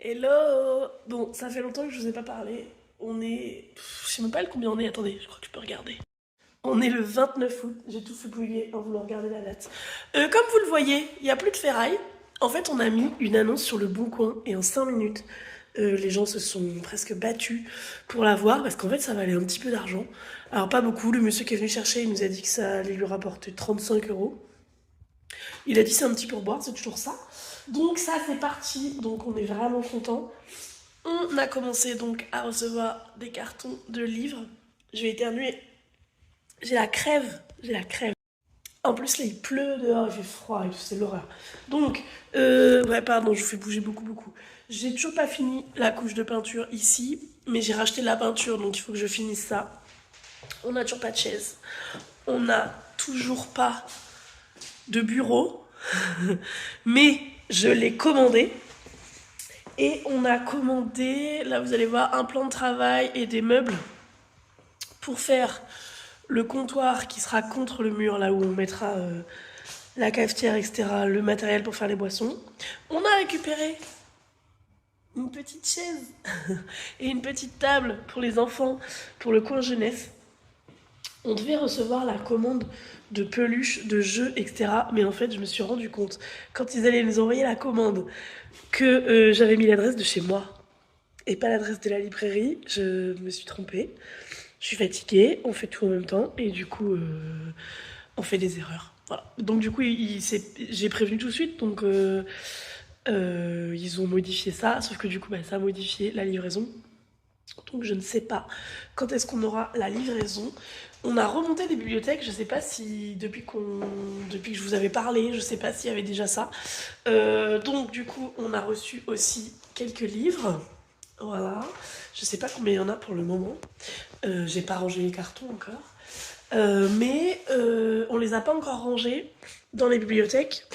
Hello! Bon, ça fait longtemps que je vous ai pas parlé. On est... Je sais même pas combien on est, attendez, je crois que je peux regarder. On est le 29 août, j'ai tout fait bouiller en voulant regarder la date. Comme vous le voyez, il n'y a plus de ferraille. En fait, on a mis une annonce sur le Bon Coin et en 5 minutes, les gens se sont presque battus pour la voir parce qu'en fait, ça valait un petit peu d'argent. Alors, pas beaucoup. Le monsieur qui est venu chercher, il nous a dit que ça allait lui rapporter 35 euros. Il a dit c'est un petit pourboire, c'est toujours ça. Donc, ça, c'est parti. Donc, on est vraiment content. On a commencé donc à recevoir des cartons de livres. Je vais éternuer. J'ai la crève. J'ai la crève. En plus, là, il pleut dehors, il fait froid et tout, c'est l'horreur. Donc, ouais, pardon, je vous fais bouger beaucoup, beaucoup. J'ai toujours pas fini la couche de peinture ici, mais j'ai racheté de la peinture, donc il faut que je finisse ça. On n'a toujours pas de chaise. On n'a toujours pas de bureau, mais je l'ai commandé. Et on a commandé, là vous allez voir, un plan de travail et des meubles pour faire le comptoir qui sera contre le mur, là où on mettra la cafetière, etc., le matériel pour faire les boissons. On a récupéré une petite chaise et une petite table pour les enfants, pour le coin jeunesse. On devait recevoir la commande de peluches, de jeux, etc. Mais en fait, je me suis rendu compte, quand ils allaient nous envoyer la commande, que j'avais mis l'adresse de chez moi et pas l'adresse de la librairie. Je me suis trompée. Je suis fatiguée, on fait tout en même temps et du coup, on fait des erreurs. Voilà. Donc du coup, j'ai prévenu tout de suite, donc ils ont modifié ça, sauf que du coup, bah, ça a modifié la livraison. Donc je ne sais pas quand est-ce qu'on aura la livraison. On a remonté des bibliothèques, je ne sais pas si depuis que je vous avais parlé, je ne sais pas s'il y avait déjà ça. Donc du coup, on a reçu aussi quelques livres. Voilà. Je ne sais pas combien il y en a pour le moment. J'ai pas rangé les cartons encore. Mais on les a pas encore rangés dans les bibliothèques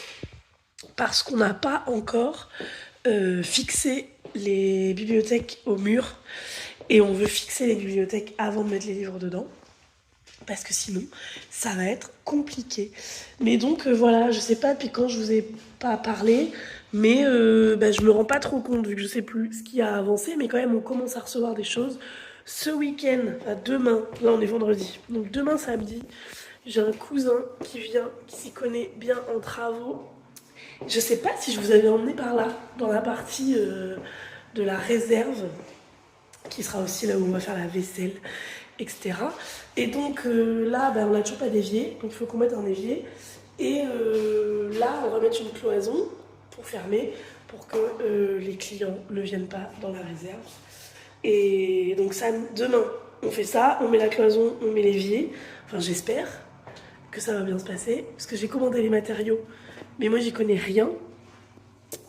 parce qu'on n'a pas encore fixé les bibliothèques au mur. Et on veut fixer les bibliothèques avant de mettre les livres dedans. Parce que sinon, ça va être compliqué. Mais donc, voilà, je sais pas depuis quand je vous ai pas parlé, mais bah, je me rends pas trop compte, vu que je sais plus ce qui a avancé, mais quand même, on commence à recevoir des choses. Ce week-end, à demain, là on est vendredi, donc demain samedi, j'ai un cousin qui vient, qui s'y connaît bien en travaux. Je sais pas si je vous avais emmené par là, dans la partie de la réserve, qui sera aussi là où on va faire la vaisselle, etc. Et donc là, bah, on n'a toujours pas d'évier, donc il faut qu'on mette un évier. Et là, on va mettre une cloison pour fermer, pour que les clients ne viennent pas dans la réserve. Et donc ça, demain, on fait ça, on met la cloison, on met l'évier. Enfin, j'espère que ça va bien se passer, parce que j'ai commandé les matériaux, mais moi, j'y connais rien.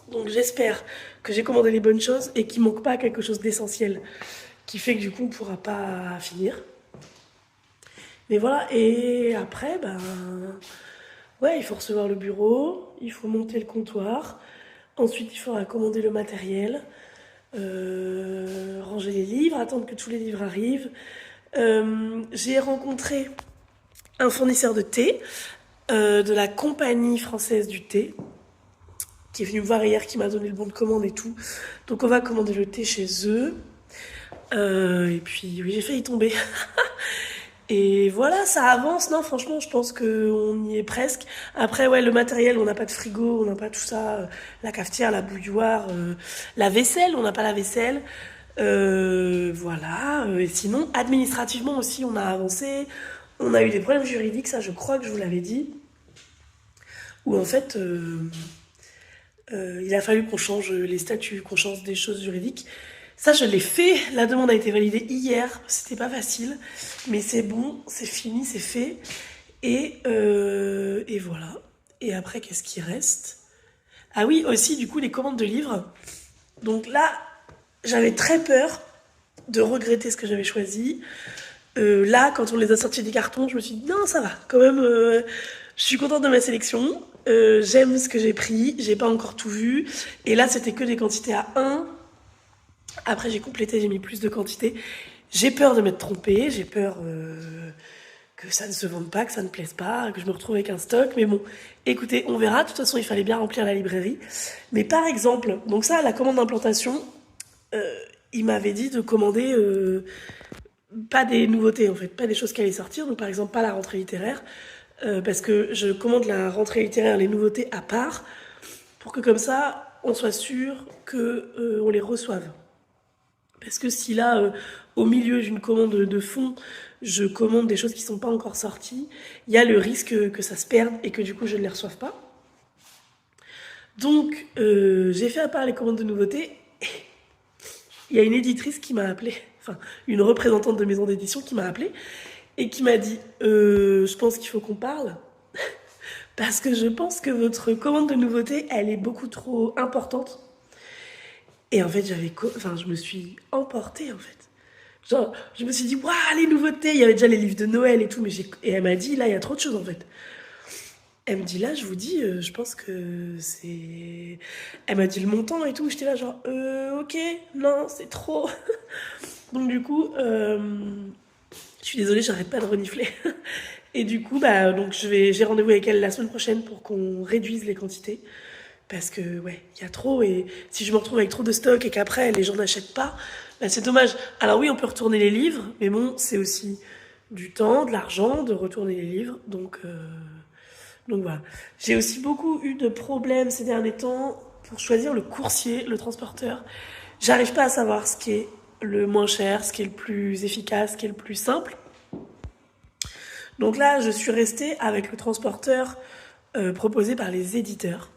Donc j'espère que j'ai commandé les bonnes choses et qu'il ne manque pas quelque chose d'essentiel qui fait que du coup on ne pourra pas finir. Mais voilà, et après, ben, ouais, il faut recevoir le bureau, il faut monter le comptoir, ensuite il faudra commander le matériel, ranger les livres, attendre que tous les livres arrivent. J'ai rencontré un fournisseur de thé de la compagnie française du thé qui est venu me voir hier, qui m'a donné le bon de commande et tout. Donc on va commander le thé chez eux. Et puis oui, j'ai failli tomber. Et voilà, ça avance. Non, franchement, je pense qu'on y est presque. Après, ouais, le matériel, on n'a pas de frigo, on n'a pas tout ça. La cafetière, la bouilloire, la vaisselle, on n'a pas la vaisselle. Voilà. Et sinon, administrativement aussi, on a avancé. On a eu des problèmes juridiques, ça, je crois que je vous l'avais dit. Où en fait, il a fallu qu'on change les statuts, qu'on change des choses juridiques. Ça, je l'ai fait. La demande a été validée hier. C'était pas facile. Mais c'est bon, c'est fini, c'est fait. Et voilà. Et après, qu'est-ce qui reste? Ah oui, aussi, du coup, les commandes de livres. Donc là, j'avais très peur de regretter ce que j'avais choisi. Là, quand on les a sortis des cartons, je me suis dit, non, ça va. Quand même, je suis contente de ma sélection. J'aime ce que j'ai pris. J'ai pas encore tout vu. Et là, c'était que des quantités à 1. Après, j'ai complété, j'ai mis plus de quantité. J'ai peur de m'être trompée, j'ai peur que ça ne se vende pas, que ça ne plaise pas, que je me retrouve avec un stock. Mais bon, écoutez, on verra. De toute façon, il fallait bien remplir la librairie. Mais par exemple, donc ça, la commande d'implantation, il m'avait dit de commander pas des nouveautés en fait, pas des choses qui allaient sortir. Donc par exemple, pas la rentrée littéraire, parce que je commande la rentrée littéraire, les nouveautés à part, pour que comme ça, on soit sûr que on les reçoive. Parce que si là, au milieu d'une commande de fond, je commande des choses qui sont pas encore sorties, il y a le risque que ça se perde et que du coup je ne les reçoive pas. Donc j'ai fait à part les commandes de nouveautés. Il y a une éditrice qui m'a appelée, enfin une représentante de maison d'édition qui m'a appelée et qui m'a dit je pense qu'il faut qu'on parle parce que je pense que votre commande de nouveautés elle est beaucoup trop importante. Et en fait je me suis emportée en fait. Genre, je me suis dit, waouh, les nouveautés, il y avait déjà les livres de Noël et tout, et elle m'a dit, là, il y a trop de choses en fait. Elle me dit, là, je vous dis, je pense que c'est. Elle m'a dit le montant et tout, j'étais là, genre, ok, non, c'est trop. Donc, du coup, je suis désolée, j'arrête pas de renifler. Et du coup, bah, donc, j'ai rendez-vous avec elle la semaine prochaine pour qu'on réduise les quantités. Parce que, ouais, il y a trop, et si je me retrouve avec trop de stock et qu'après, les gens n'achètent pas, bah, c'est dommage. Alors oui, on peut retourner les livres, mais bon, c'est aussi du temps, de l'argent de retourner les livres. Donc voilà. J'ai aussi beaucoup eu de problèmes ces derniers temps pour choisir le coursier, le transporteur. J'arrive pas à savoir ce qui est le moins cher, ce qui est le plus efficace, ce qui est le plus simple. Donc là, je suis restée avec le transporteur proposé par les éditeurs.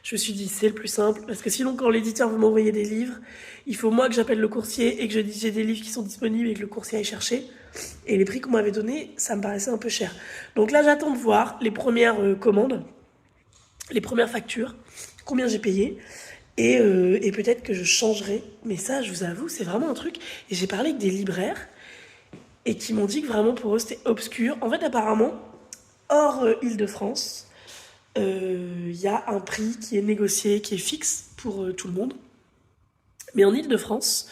Je me suis dit, c'est le plus simple, parce que sinon, quand l'éditeur veut m'envoyer des livres, il faut moi que j'appelle le coursier et que je dise j'ai des livres qui sont disponibles et que le coursier aille chercher. Et les prix qu'on m'avait donnés, ça me paraissait un peu cher. Donc là, j'attends de voir les premières commandes, les premières factures, combien j'ai payé. Et peut-être que je changerai. Mais ça, je vous avoue, c'est vraiment un truc. Et j'ai parlé avec des libraires et qui m'ont dit que vraiment pour eux, c'était obscur. En fait, apparemment, hors Île-de-France, y a un prix qui est négocié, qui est fixe pour tout le monde. Mais en Île-de-France,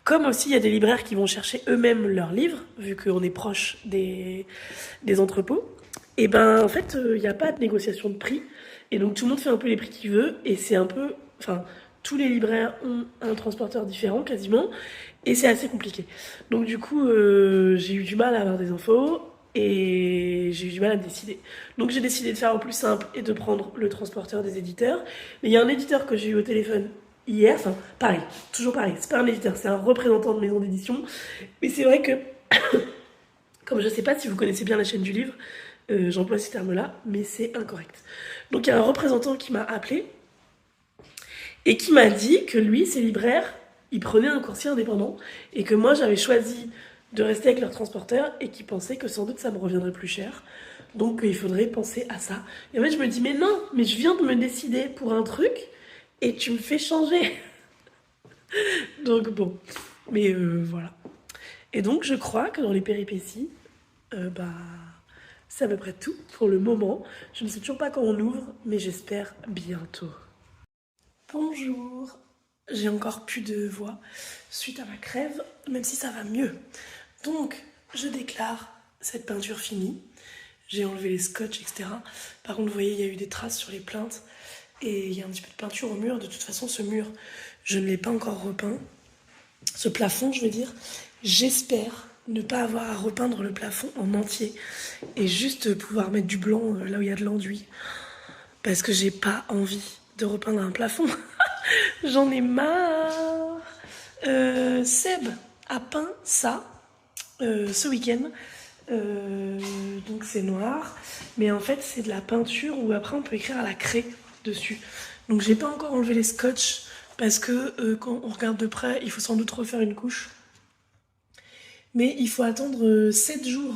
comme aussi il y a des libraires qui vont chercher eux-mêmes leurs livres, vu qu'on est proche des entrepôts, et ben en fait, il n'y a pas de négociation de prix. Et donc tout le monde fait un peu les prix qu'il veut, et c'est un peu. Enfin, tous les libraires ont un transporteur différent quasiment, et c'est assez compliqué. Donc du coup, j'ai eu du mal à avoir des infos. Et j'ai eu du mal à me décider. Donc j'ai décidé de faire au plus simple et de prendre le transporteur des éditeurs. Mais il y a un éditeur que j'ai eu au téléphone hier, enfin pareil, toujours pareil, c'est pas un éditeur, c'est un représentant de maison d'édition. Mais c'est vrai que, comme je sais pas si vous connaissez bien la chaîne du livre, j'emploie ces termes-là, mais c'est incorrect. Donc il y a un représentant qui m'a appelé et qui m'a dit que lui, ses libraires, il prenait un coursier indépendant et que moi j'avais choisi de rester avec leur transporteur et qui pensaient que sans doute ça me reviendrait plus cher. Donc il faudrait penser à ça. Et en fait je me dis mais non, mais je viens de me décider pour un truc et tu me fais changer. Donc bon, mais voilà. Et donc je crois que dans les péripéties, bah c'est à peu près tout pour le moment. Je ne sais toujours pas quand on ouvre, mais j'espère bientôt. Bonjour. J'ai encore plus de voix suite à ma crève, même si ça va mieux. Donc, je déclare cette peinture finie. J'ai enlevé les scotch, etc. Par contre, vous voyez, il y a eu des traces sur les plaintes. Et il y a un petit peu de peinture au mur. De toute façon, ce mur, je ne l'ai pas encore repeint. Ce plafond, je veux dire. J'espère ne pas avoir à repeindre le plafond en entier. Et juste pouvoir mettre du blanc là où il y a de l'enduit. Parce que j'ai pas envie de repeindre un plafond. J'en ai marre. Seb a peint ça. Ce week-end. Donc c'est noir, mais en fait c'est de la peinture où après on peut écrire à la craie dessus. Donc j'ai pas encore enlevé les scotch parce que quand on regarde de près, il faut sans doute refaire une couche. Mais il faut attendre 7 jours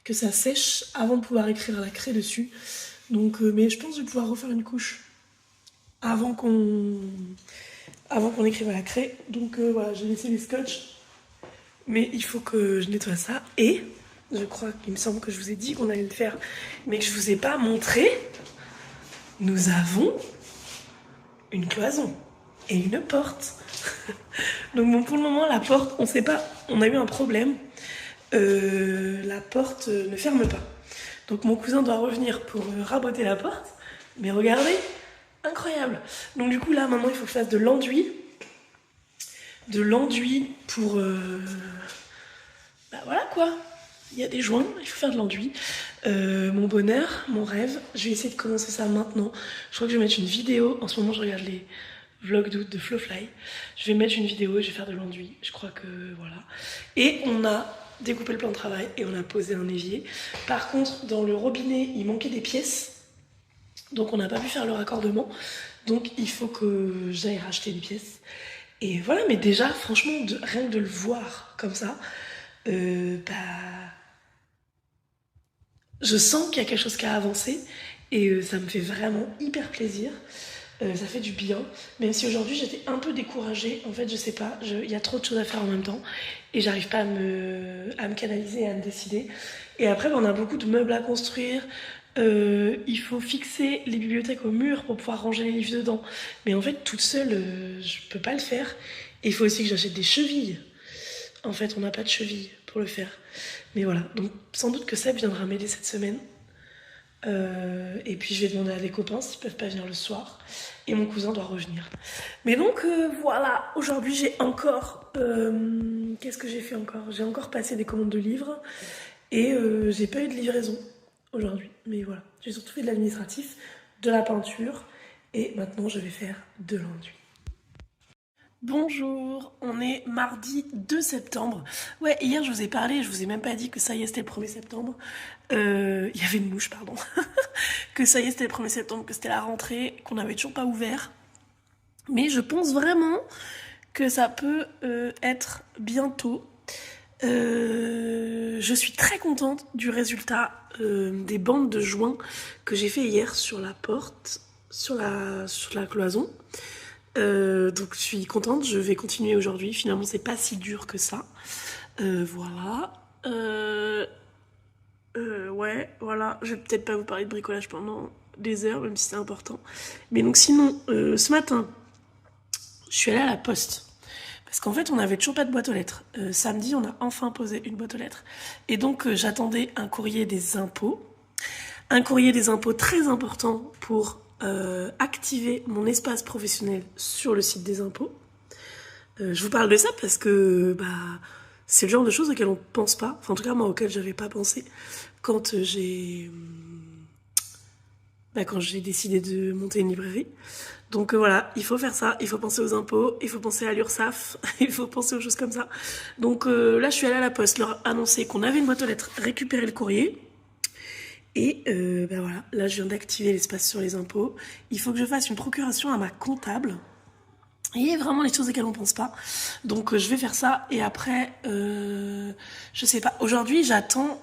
que ça sèche avant de pouvoir écrire à la craie dessus. Donc, mais je pense que je vais pouvoir refaire une couche avant qu'on écrive à la craie. Donc voilà, j'ai laissé les scotch. Mais il faut que je nettoie ça. Et je crois qu'il me semble que je vous ai dit qu'on allait le faire, mais que je vous ai pas montré. Nous avons une cloison et une porte. Donc bon, pour le moment, la porte, on sait pas. On a eu un problème. la porte ne ferme pas. Donc mon cousin doit revenir pour raboter la porte. Mais regardez, incroyable. Donc du coup là maintenant il faut que je fasse de l'enduit. De l'enduit pour... Bah voilà quoi. Il y a des joints, il faut faire de l'enduit. Mon bonheur, mon rêve, je vais essayer de commencer ça maintenant. Je crois que je vais mettre une vidéo. En ce moment je regarde les vlogs d'août de Flowfly. Je vais mettre une vidéo et je vais faire de l'enduit. Je crois que voilà. Et on a découpé le plan de travail et on a posé un évier. Par contre dans le robinet il manquait des pièces. Donc on n'a pas pu faire le raccordement. Donc il faut que j'aille racheter des pièces. Et voilà, mais déjà franchement rien que de le voir comme ça, bah je sens qu'il y a quelque chose qui a avancé et ça me fait vraiment hyper plaisir. Ça fait du bien, même si aujourd'hui j'étais un peu découragée. En fait, je sais pas, il y a trop de choses à faire en même temps et j'arrive pas à me canaliser, à me décider. Et après, on a beaucoup de meubles à construire. Il faut fixer les bibliothèques au mur pour pouvoir ranger les livres dedans. Mais en fait, toute seule, je peux pas le faire. Et il faut aussi que j'achète des chevilles. En fait, on n'a pas de chevilles pour le faire. Mais voilà, donc sans doute que Seb viendra m'aider cette semaine. Et puis je vais demander à des copains s'ils peuvent pas venir le soir. Et mon cousin doit revenir. Mais donc voilà, aujourd'hui j'ai encore... qu'est-ce que j'ai fait encore? J'ai encore passé des commandes de livres. Et j'ai pas eu de livraison aujourd'hui. Mais voilà, j'ai surtout fait de l'administratif, de la peinture. Et maintenant je vais faire de l'enduit. Bonjour, on est mardi 2 septembre. Ouais, hier je vous ai parlé, je vous ai même pas dit que ça y est, c'était le 1er septembre. Il y avait une mouche, pardon. Que ça y est, c'était le 1er septembre, que c'était la rentrée, qu'on n'avait toujours pas ouvert. Mais je pense vraiment que ça peut être bientôt. Je suis très contente du résultat des bandes de joints que j'ai fait hier sur la porte, sur la cloison. Donc je suis contente, je vais continuer aujourd'hui. Finalement, c'est pas si dur que ça. Voilà. Ouais, voilà. Je vais peut-être pas vous parler de bricolage pendant des heures, même si c'est important. Mais donc sinon, ce matin, je suis allée à la poste. Parce qu'en fait, on n'avait toujours pas de boîte aux lettres. Samedi, on a enfin posé une boîte aux lettres. Et donc, j'attendais un courrier des impôts. Un courrier des impôts très important pour activer mon espace professionnel sur le site des impôts. Je vous parle de ça parce que c'est le genre de choses auxquelles on pense pas. Enfin, en tout cas, moi, auxquelles j'avais pas pensé quand j'ai décidé de monter une librairie. Donc voilà, il faut faire ça, il faut penser aux impôts, il faut penser à l'URSSAF, il faut penser aux choses comme ça. Donc là, je suis allée à la poste leur annoncer qu'on avait une boîte aux lettres, récupérer le courrier. Et voilà, là je viens d'activer l'espace sur les impôts. Il faut que je fasse une procuration à ma comptable. Et vraiment les choses auxquelles on pense pas. Donc je vais faire ça et après, je sais pas. Aujourd'hui j'attends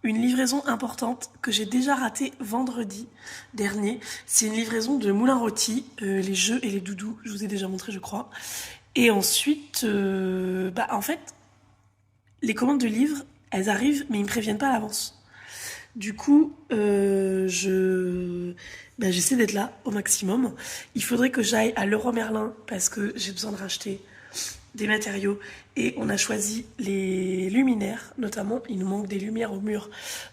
une livraison importante que j'ai déjà ratée vendredi dernier. C'est une livraison de Moulin Rôti, les jeux et les doudous. Je vous ai déjà montré je crois. Et ensuite, en fait, les commandes de livres, elles arrivent mais ils me préviennent pas à l'avance. Du coup, j'essaie d'être là au maximum. Il faudrait que j'aille à Leroy Merlin parce que j'ai besoin de racheter des matériaux. Et on a choisi les luminaires, notamment. Il nous manque des lumières au mur.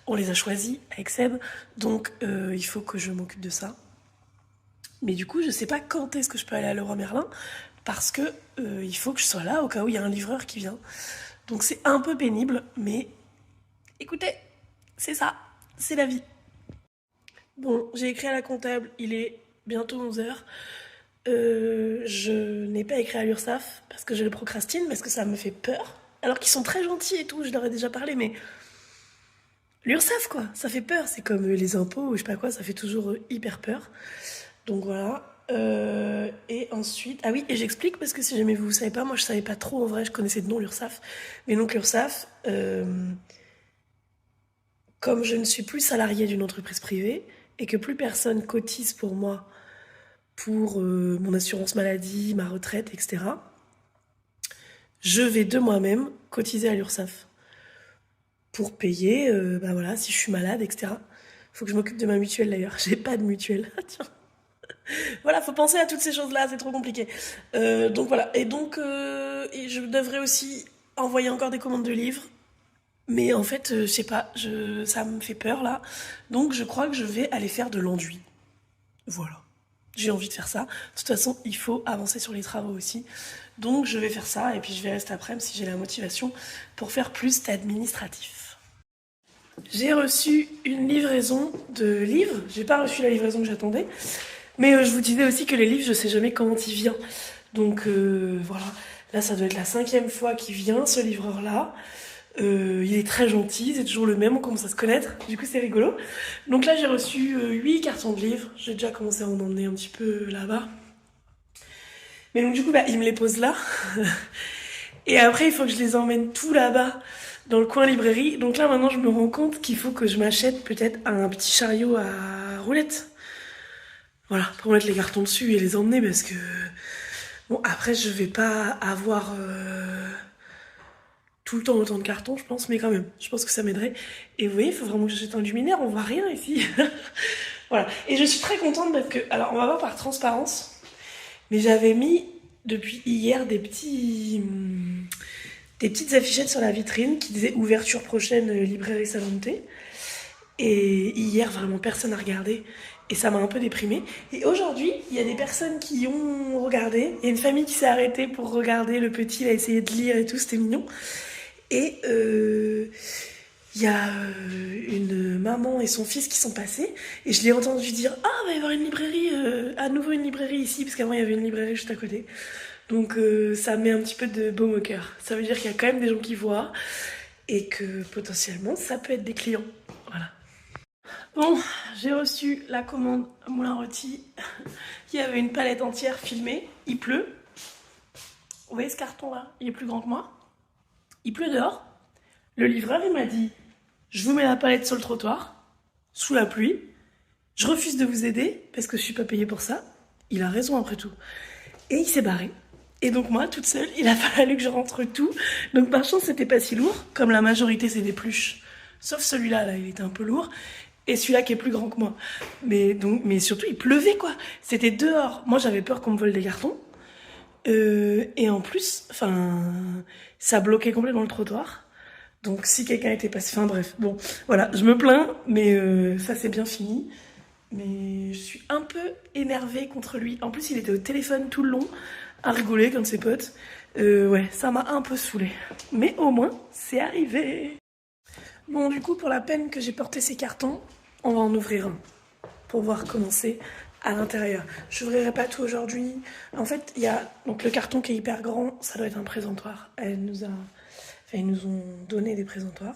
On les a choisis avec Seb. Donc, il faut que je m'occupe de ça. Mais du coup, je sais pas quand est-ce que je peux aller à Leroy Merlin parce que il faut que je sois là au cas où il y a un livreur qui vient. Donc, c'est un peu pénible, mais écoutez, c'est ça. C'est la vie. Bon, j'ai écrit à la comptable, il est bientôt 11h. Je n'ai pas écrit à l'URSSAF parce que je le procrastine, parce que ça me fait peur. Alors qu'ils sont très gentils et tout, je leur ai déjà parlé, mais l'URSSAF quoi, ça fait peur. C'est comme les impôts ou je sais pas quoi, ça fait toujours hyper peur. Donc voilà. Et ensuite, ah oui, et j'explique parce que si jamais vous ne savez pas, moi je savais pas trop en vrai, je connaissais de nom l'URSSAF. Mais donc l'URSSAF, comme je ne suis plus salariée d'une entreprise privée et que plus personne cotise pour moi, pour mon assurance maladie, ma retraite, etc., je vais de moi-même cotiser à l'URSSAF pour payer, voilà, si je suis malade, etc. Faut que je m'occupe de ma mutuelle d'ailleurs. J'ai pas de mutuelle. Tiens. Voilà, faut penser à toutes ces choses-là, c'est trop compliqué. Donc voilà. Et donc, et je devrais aussi envoyer encore des commandes de livres. Mais en fait, je sais pas, ça me fait peur là. Donc je crois que je vais aller faire de l'enduit. Voilà. J'ai envie de faire ça. De toute façon, il faut avancer sur les travaux aussi. Donc je vais faire ça et puis je verrai cet après-midi si j'ai la motivation pour faire plus d'administratif. J'ai reçu une livraison de livres. J'ai pas reçu la livraison que j'attendais. Mais je vous disais aussi que les livres, je sais jamais quand il vient. Donc voilà. Là, ça doit être la 5e fois qu'il vient, ce livreur-là. Il est très gentil, c'est toujours le même, on commence à se connaître, du coup c'est rigolo. Donc là j'ai reçu 8 cartons de livres, j'ai déjà commencé à en emmener un petit peu là-bas. Mais donc du coup il me les pose là. Et après il faut que je les emmène tout là-bas, dans le coin librairie. Donc là maintenant je me rends compte qu'il faut que je m'achète peut-être un petit chariot à roulettes. Voilà, pour mettre les cartons dessus et les emmener parce que... Bon après je vais pas avoir... tout le temps autant de cartons, je pense, mais quand même, je pense que ça m'aiderait. Et vous voyez, il faut vraiment que j'achète un luminaire, on voit rien ici. Voilà. Et je suis très contente parce que, alors on va voir par transparence, mais j'avais mis depuis hier des petites affichettes sur la vitrine qui disaient ouverture prochaine librairie Salon Et hier, vraiment, personne n'a regardé. Et ça m'a un peu déprimée. Et aujourd'hui, il y a des personnes qui ont regardé. Il y a une famille qui s'est arrêtée pour regarder. Le petit, il a essayé de lire et tout, c'était mignon. Et il y a une maman et son fils qui sont passés. Et je l'ai entendu dire ah, il va y avoir une librairie, à nouveau une librairie ici, parce qu'avant il y avait une librairie juste à côté. Donc ça met un petit peu de baume au cœur. Ça veut dire qu'il y a quand même des gens qui voient et que potentiellement ça peut être des clients. Voilà. Bon, j'ai reçu la commande à Moulin Rôti. Il y avait une palette entière filmée. Il pleut. Vous voyez ce carton là? Il est plus grand que moi. Il pleut dehors. Le livreur, il m'a dit je vous mets la palette sur le trottoir, sous la pluie. Je refuse de vous aider parce que je suis pas payée pour ça. Il a raison après tout. Et il s'est barré. Et donc moi, toute seule, il a fallu que je rentre tout. Donc par chance, c'était pas si lourd. Comme la majorité, c'est des pluches. Sauf celui-là, là, il était un peu lourd. Et celui-là qui est plus grand que moi. Mais surtout, il pleuvait, quoi. C'était dehors. Moi, j'avais peur qu'on me vole des cartons. Et en plus, ça bloquait complètement le trottoir. Donc si quelqu'un était passé... Enfin bref, bon, voilà, je me plains, mais ça c'est bien fini. Mais je suis un peu énervée contre lui. En plus, il était au téléphone tout le long, à rigoler comme ses potes. Ouais, ça m'a un peu saoulée. Mais au moins, c'est arrivé. Bon, du coup, pour la peine que j'ai porté ces cartons, on va en ouvrir un pour voir comment c'est à l'intérieur. Je n'ouvrirai pas tout aujourd'hui. En fait, il y a donc le carton qui est hyper grand, ça doit être un présentoir. Ils nous ont donné des présentoirs.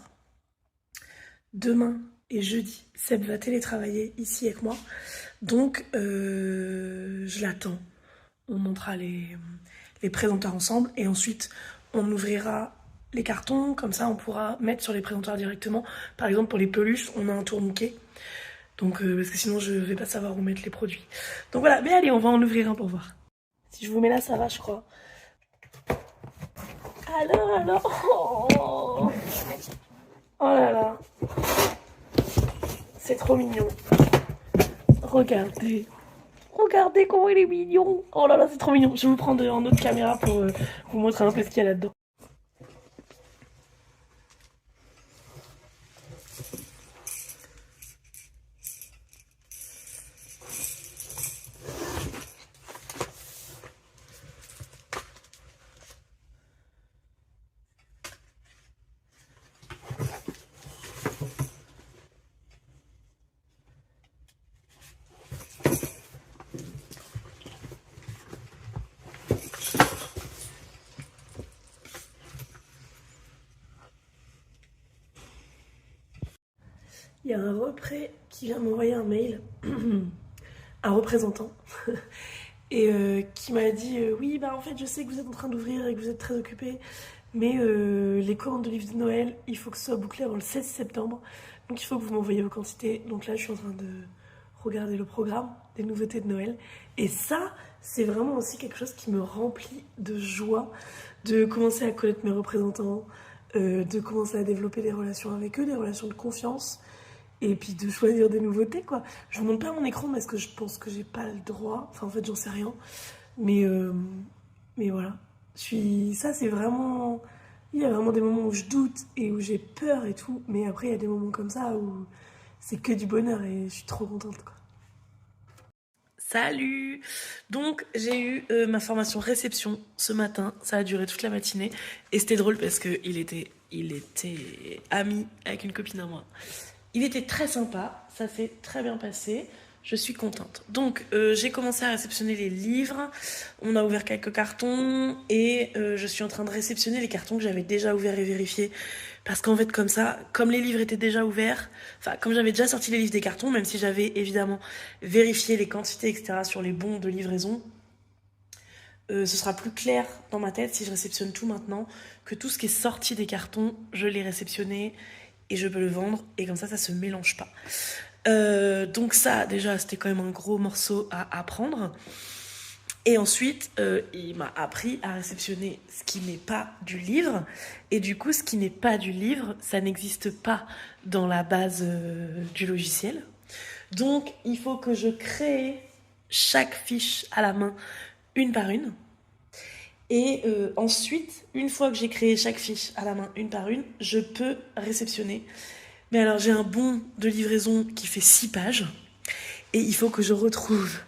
Demain et jeudi, Seb va télétravailler ici avec moi. Donc, je l'attends. On montera les présentoirs ensemble et ensuite, on ouvrira les cartons. Comme ça, on pourra mettre sur les présentoirs directement. Par exemple, pour les peluches, on a un tourniquet. Donc, parce que sinon, je vais pas savoir où mettre les produits. Donc voilà, mais allez, on va en ouvrir un pour voir. Si je vous mets là, ça va, je crois. Alors. Oh là là. C'est trop mignon. Regardez. Regardez comment il est mignon. Oh là là, c'est trop mignon. Je vais vous prendre en autre caméra pour vous montrer un peu ce qu'il y a là-dedans. Il y a un repré qui vient m'envoyer un mail, un représentant, et qui m'a dit oui, bah en fait, je sais que vous êtes en train d'ouvrir et que vous êtes très occupé, mais les commandes de livres de Noël, il faut que ce soit bouclé avant le 16 septembre. Donc il faut que vous m'envoyiez vos quantités. Donc là, je suis en train de regarder le programme des nouveautés de Noël. Et ça, c'est vraiment aussi quelque chose qui me remplit de joie de commencer à connaître mes représentants, de commencer à développer des relations avec eux, des relations de confiance. Et puis de choisir des nouveautés, quoi. Je vous montre pas mon écran parce que je pense que j'ai pas le droit. Enfin, en fait, j'en sais rien. Mais voilà. Ça, c'est vraiment Il y a vraiment des moments où je doute et où j'ai peur et tout, mais après il y a des moments comme ça où c'est que du bonheur et je suis trop contente quoi. Salut! Donc j'ai eu ma formation réception ce matin, ça a duré toute la matinée et c'était drôle parce que il était ami avec une copine à moi. Il était très sympa, ça s'est très bien passé, je suis contente. Donc j'ai commencé à réceptionner les livres, on a ouvert quelques cartons et je suis en train de réceptionner les cartons que j'avais déjà ouverts et vérifiés. Parce qu'en fait comme ça, comme les livres étaient déjà ouverts, enfin comme j'avais déjà sorti les livres des cartons, même si j'avais évidemment vérifié les quantités, etc. sur les bons de livraison, ce sera plus clair dans ma tête si je réceptionne tout maintenant, que tout ce qui est sorti des cartons, je l'ai réceptionné et je peux le vendre et comme ça se mélange pas. Donc ça déjà c'était quand même un gros morceau à apprendre. Et ensuite il m'a appris à réceptionner ce qui n'est pas du livre. Et du coup ce qui n'est pas du livre, ça n'existe pas dans la base du logiciel. Donc il faut que je crée chaque fiche à la main une par une. Et ensuite, une fois que j'ai créé chaque fiche à la main une par une, je peux réceptionner. Mais alors j'ai un bon de livraison qui fait 6 pages et il faut que je retrouve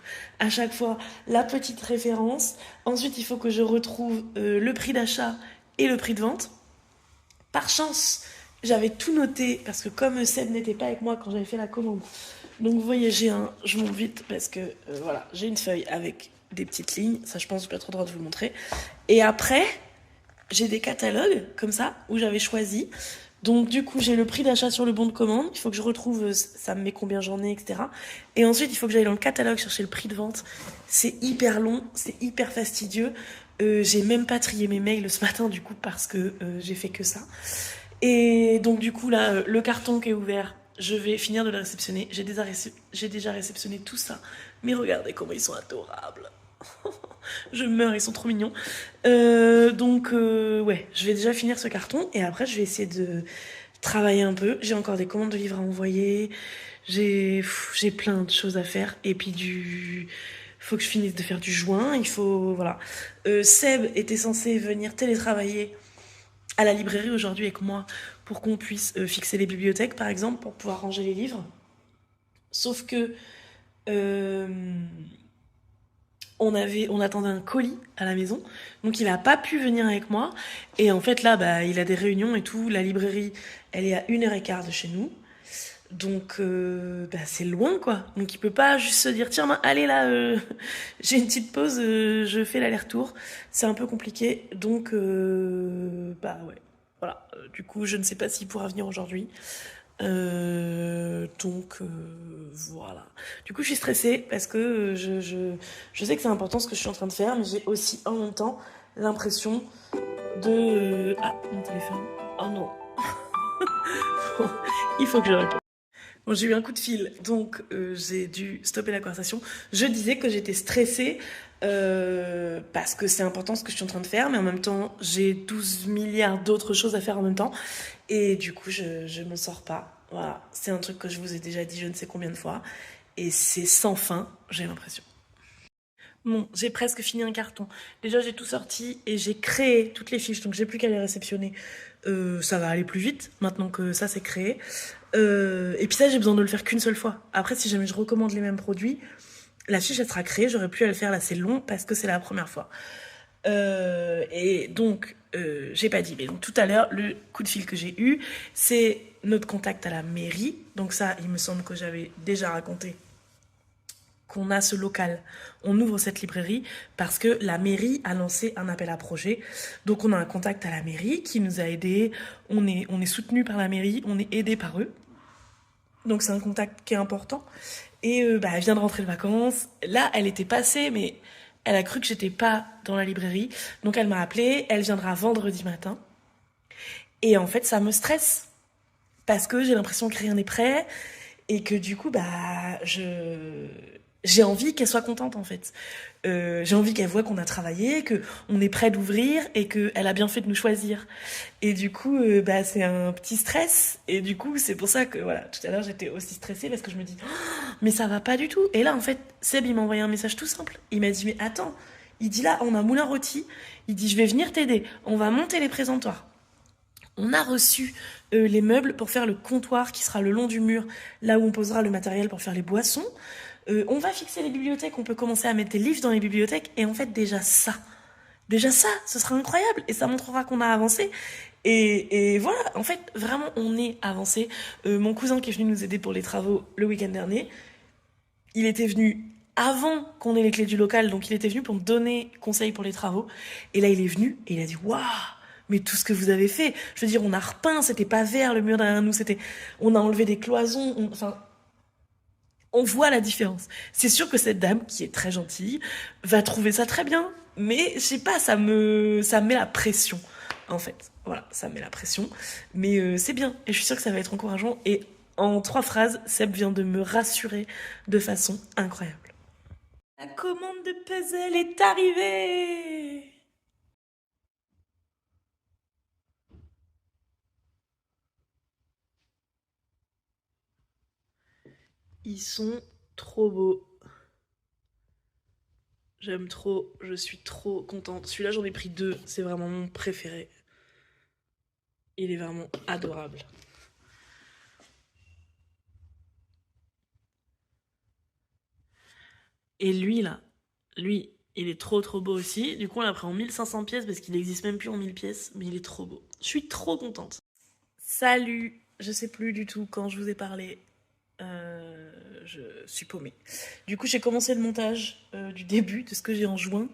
à chaque fois la petite référence. Ensuite, il faut que je retrouve le prix d'achat et le prix de vente. Par chance, j'avais tout noté parce que comme Seb n'était pas avec moi quand j'avais fait la commande, donc vous voyez, je monte vite parce que voilà, j'ai une feuille avec des petites lignes, ça je pense que j'ai pas trop le droit de vous le montrer. Et après, j'ai des catalogues comme ça où j'avais choisi. Donc du coup, j'ai le prix d'achat sur le bon de commande, il faut que je retrouve, ça me met combien j'en ai, etc. Et ensuite, il faut que j'aille dans le catalogue chercher le prix de vente. C'est hyper long, c'est hyper fastidieux. J'ai même pas trié mes mails ce matin du coup parce que j'ai fait que ça. Et donc du coup là, le carton qui est ouvert, je vais finir de le réceptionner. J'ai déjà réceptionné tout ça. Mais regardez comment ils sont adorables. Je meurs, ils sont trop mignons. Donc ouais, je vais déjà finir ce carton et après je vais essayer de travailler un peu. J'ai encore des commandes de livres à envoyer. J'ai plein de choses à faire. Et puis faut que je finisse de faire du joint. Il faut voilà. Seb était censé venir télétravailler à la librairie aujourd'hui avec moi pour qu'on puisse fixer les bibliothèques par exemple pour pouvoir ranger les livres. Sauf que euh, on attendait un colis à la maison, donc il a pas pu venir avec moi. Et en fait là, bah, il a des réunions et tout. La librairie, elle est à 1h15 de chez nous, donc bah, c'est loin quoi. Donc il peut pas juste se dire tiens, allez là, j'ai une petite pause, je fais l'aller-retour. C'est un peu compliqué, donc bah ouais, voilà. Du coup, je ne sais pas s'il pourra venir aujourd'hui. Donc voilà. Du coup, je suis stressée parce que je sais que c'est important ce que je suis en train de faire, mais j'ai aussi en même temps l'impression de... Ah, mon téléphone. Oh non. Bon, il faut que je réponde. Bon, j'ai eu un coup de fil, donc j'ai dû stopper la conversation. Je disais que j'étais stressée parce que c'est important ce que je suis en train de faire, mais en même temps, j'ai 12 milliards d'autres choses à faire en même temps. Et du coup, je m'en sors pas. Voilà, c'est un truc que je vous ai déjà dit je ne sais combien de fois. Et c'est sans fin, j'ai l'impression. Bon, j'ai presque fini un carton. Déjà, j'ai tout sorti et j'ai créé toutes les fiches, donc j'ai plus qu'à les réceptionner. Ça va aller plus vite maintenant que ça c'est créé. Et puis ça, j'ai besoin de le faire qu'une seule fois. Après, si jamais je recommande les mêmes produits, la fiche elle sera créée, j'aurais plus à le faire là, c'est long parce que c'est la première fois. Et donc, j'ai pas dit, mais donc tout à l'heure, le coup de fil que j'ai eu, c'est notre contact à la mairie. Donc ça, il me semble que j'avais déjà raconté qu'on a ce local, on ouvre cette librairie parce que la mairie a lancé un appel à projet. Donc on a un contact à la mairie qui nous a aidés, on est soutenu par la mairie, on est aidé par eux. Donc c'est un contact qui est important. Et bah, elle vient de rentrer de vacances. Là, elle était passée, mais elle a cru que j'étais pas dans la librairie. Donc elle m'a appelée, elle viendra vendredi matin. Et en fait, ça me stresse. Parce que j'ai l'impression que rien n'est prêt. Et que du coup, bah, j'ai envie qu'elle soit contente en fait. J'ai envie qu'elle voit qu'on a travaillé, qu'on est prêt d'ouvrir et qu'elle a bien fait de nous choisir. Et du coup, bah, c'est un petit stress. Et du coup, c'est pour ça que voilà, tout à l'heure j'étais aussi stressée parce que je me dis, oh, mais ça va pas du tout. Et là, en fait, Seb, il m'a envoyé un message tout simple. Il m'a dit, mais attends, il dit là, on a moulin rôti. Il dit, je vais venir t'aider. On va monter les présentoirs. On a reçu les meubles pour faire le comptoir qui sera le long du mur, là où on posera le matériel pour faire les boissons. On va fixer les bibliothèques, on peut commencer à mettre des livres dans les bibliothèques, et en fait déjà ça, ce sera incroyable, et ça montrera qu'on a avancé. Et voilà, en fait, vraiment, on est avancé. Mon cousin qui est venu nous aider pour les travaux le week-end dernier, il était venu avant qu'on ait les clés du local, donc il était venu pour me donner conseil pour les travaux. Et là, il est venu et il a dit waouh, mais tout ce que vous avez fait, je veux dire, on a repeint, c'était pas vert le mur derrière nous, on a enlevé des cloisons, enfin, on voit la différence. C'est sûr que cette dame, qui est très gentille, va trouver ça très bien, mais je sais pas, ça me met la pression, en fait. Voilà, ça me met la pression, mais c'est bien, et je suis sûre que ça va être encourageant, et en 3 phrases, Seb vient de me rassurer de façon incroyable. La commande de puzzle est arrivée! Ils sont trop beaux. J'aime trop, je suis trop contente. Celui-là, j'en ai pris 2, c'est vraiment mon préféré. Il est vraiment adorable. Et lui, là, lui, il est trop beau aussi. Du coup, on l'a pris en 1500 pièces parce qu'il n'existe même plus en 1000 pièces, mais il est trop beau. Je suis trop contente. Salut! Je sais plus du tout quand je vous ai parlé. Je suis paumée. Du coup, j'ai commencé le montage du début de ce que j'ai en juin.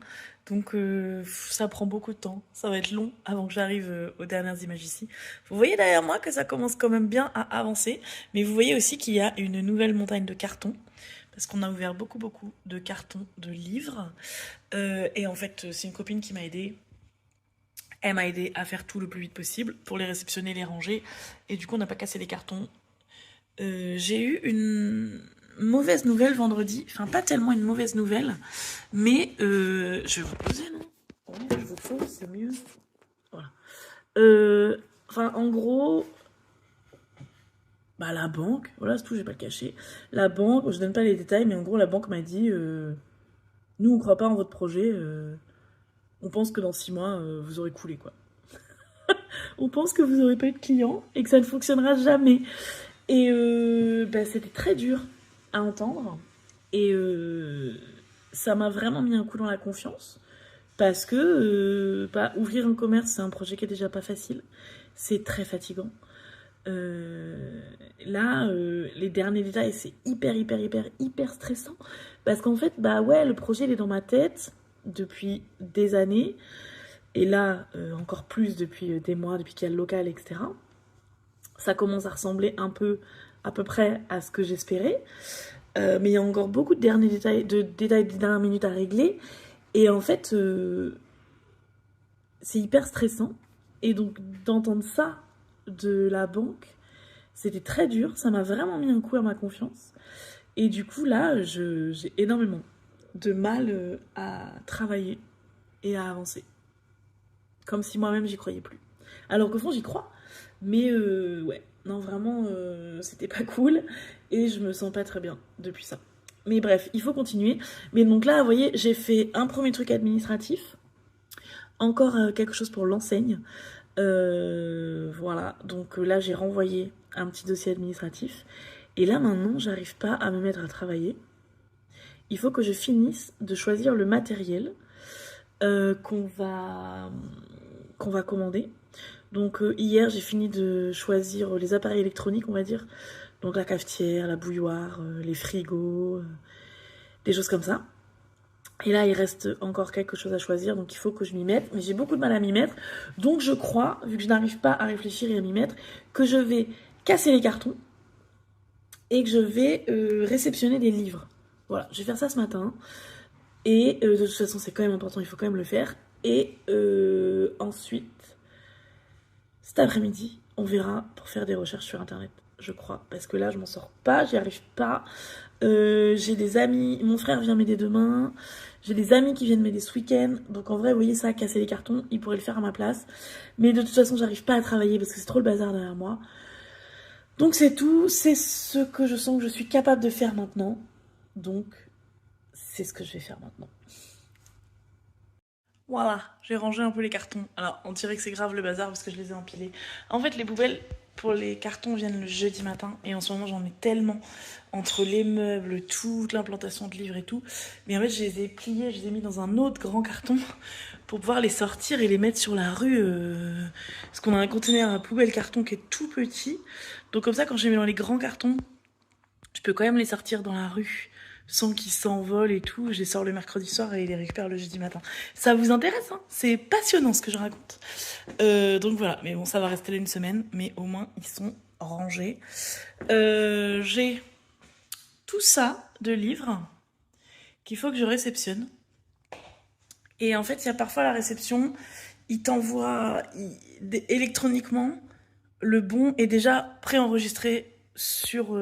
Donc, ça prend beaucoup de temps. Ça va être long avant que j'arrive aux dernières images ici. Vous voyez derrière moi que ça commence quand même bien à avancer. Mais vous voyez aussi qu'il y a une nouvelle montagne de cartons. Parce qu'on a ouvert beaucoup de cartons de livres. Et en fait, c'est une copine qui m'a aidée. Elle m'a aidé à faire tout le plus vite possible pour les réceptionner, les ranger. Et du coup, on n'a pas cassé les cartons. J'ai eu une mauvaise nouvelle vendredi. Enfin, pas tellement une mauvaise nouvelle, mais je vais vous poser, non? Ouais, je vous pose, c'est mieux. Voilà. Enfin, en gros, bah la banque, voilà, c'est tout, je vais pas le cacher. La banque, je donne pas les détails, mais en gros, la banque m'a dit, nous, on croit pas en votre projet. On pense que dans 6 mois, vous aurez coulé, quoi. On pense que vous aurez pas eu de clients et que ça ne fonctionnera jamais. Et bah, c'était très dur à entendre. Et ça m'a vraiment mis un coup dans la confiance. Parce que bah, ouvrir un commerce, c'est un projet qui est déjà pas facile. C'est très fatigant. Là, les derniers détails, c'est hyper stressant. Parce qu'en fait, bah ouais, le projet, il est dans ma tête depuis des années. Et là, encore plus depuis des mois, depuis qu'il y a le local, etc. Ça commence à ressembler un peu, à peu près, à ce que j'espérais. Mais il y a encore beaucoup de derniers détails, de dernière minute à régler. Et en fait, c'est hyper stressant. Et donc, d'entendre ça de la banque, c'était très dur. Ça m'a vraiment mis un coup à ma confiance. Et du coup, là, j'ai énormément de mal à travailler et à avancer. Comme si moi-même, j'y croyais plus. Alors qu'au fond, j'y crois. Mais ouais, non, vraiment, c'était pas cool. Et je me sens pas très bien depuis ça. Mais bref, il faut continuer. Mais donc là, vous voyez, j'ai fait un premier truc administratif. Encore quelque chose pour l'enseigne. Voilà, donc là, j'ai renvoyé un petit dossier administratif. Et là, maintenant, j'arrive pas à me mettre à travailler. Il faut que je finisse de choisir le matériel qu'on va commander. Donc hier, j'ai fini de choisir les appareils électroniques, on va dire. Donc la cafetière, la bouilloire, les frigos, des choses comme ça. Et là, il reste encore quelque chose à choisir, donc il faut que je m'y mette. Mais j'ai beaucoup de mal à m'y mettre. Donc je crois, vu que je n'arrive pas à réfléchir et à m'y mettre, que je vais casser les cartons et que je vais réceptionner des livres. Voilà, je vais faire ça ce matin. Et de toute façon, c'est quand même important, il faut quand même le faire. Et ensuite, cet après-midi, on verra pour faire des recherches sur Internet, je crois. Parce que là, je m'en sors pas, j'y arrive pas. J'ai des amis, mon frère vient m'aider demain. J'ai des amis qui viennent m'aider ce week-end. Donc en vrai, vous voyez ça, casser les cartons, ils pourraient le faire à ma place. Mais de toute façon, j'arrive pas à travailler parce que c'est trop le bazar derrière moi. Donc c'est tout, c'est ce que je sens que je suis capable de faire maintenant. Donc c'est ce que je vais faire maintenant. Voilà, j'ai rangé un peu les cartons. Alors, on dirait que c'est grave le bazar parce que je les ai empilés. En fait, les poubelles pour les cartons viennent le jeudi matin. Et en ce moment, j'en ai tellement entre les meubles, toute l'implantation de livres et tout. Mais en fait, je les ai pliés, je les ai mis dans un autre grand carton pour pouvoir les sortir et les mettre sur la rue. Parce qu'on a un conteneur à poubelle carton qui est tout petit. Donc comme ça, quand je les mets dans les grands cartons, je peux quand même les sortir dans la rue sans qu'ils s'envolent et tout. Je les sors le mercredi soir et les récupère le jeudi matin. Ça vous intéresse, hein? C'est passionnant ce que je raconte. Donc voilà, mais bon, ça va rester là une semaine, mais au moins ils sont rangés. J'ai tout ça de livres qu'il faut que je réceptionne. Et en fait, il y a parfois la réception, ils t'envoient électroniquement, le bon est déjà préenregistré sur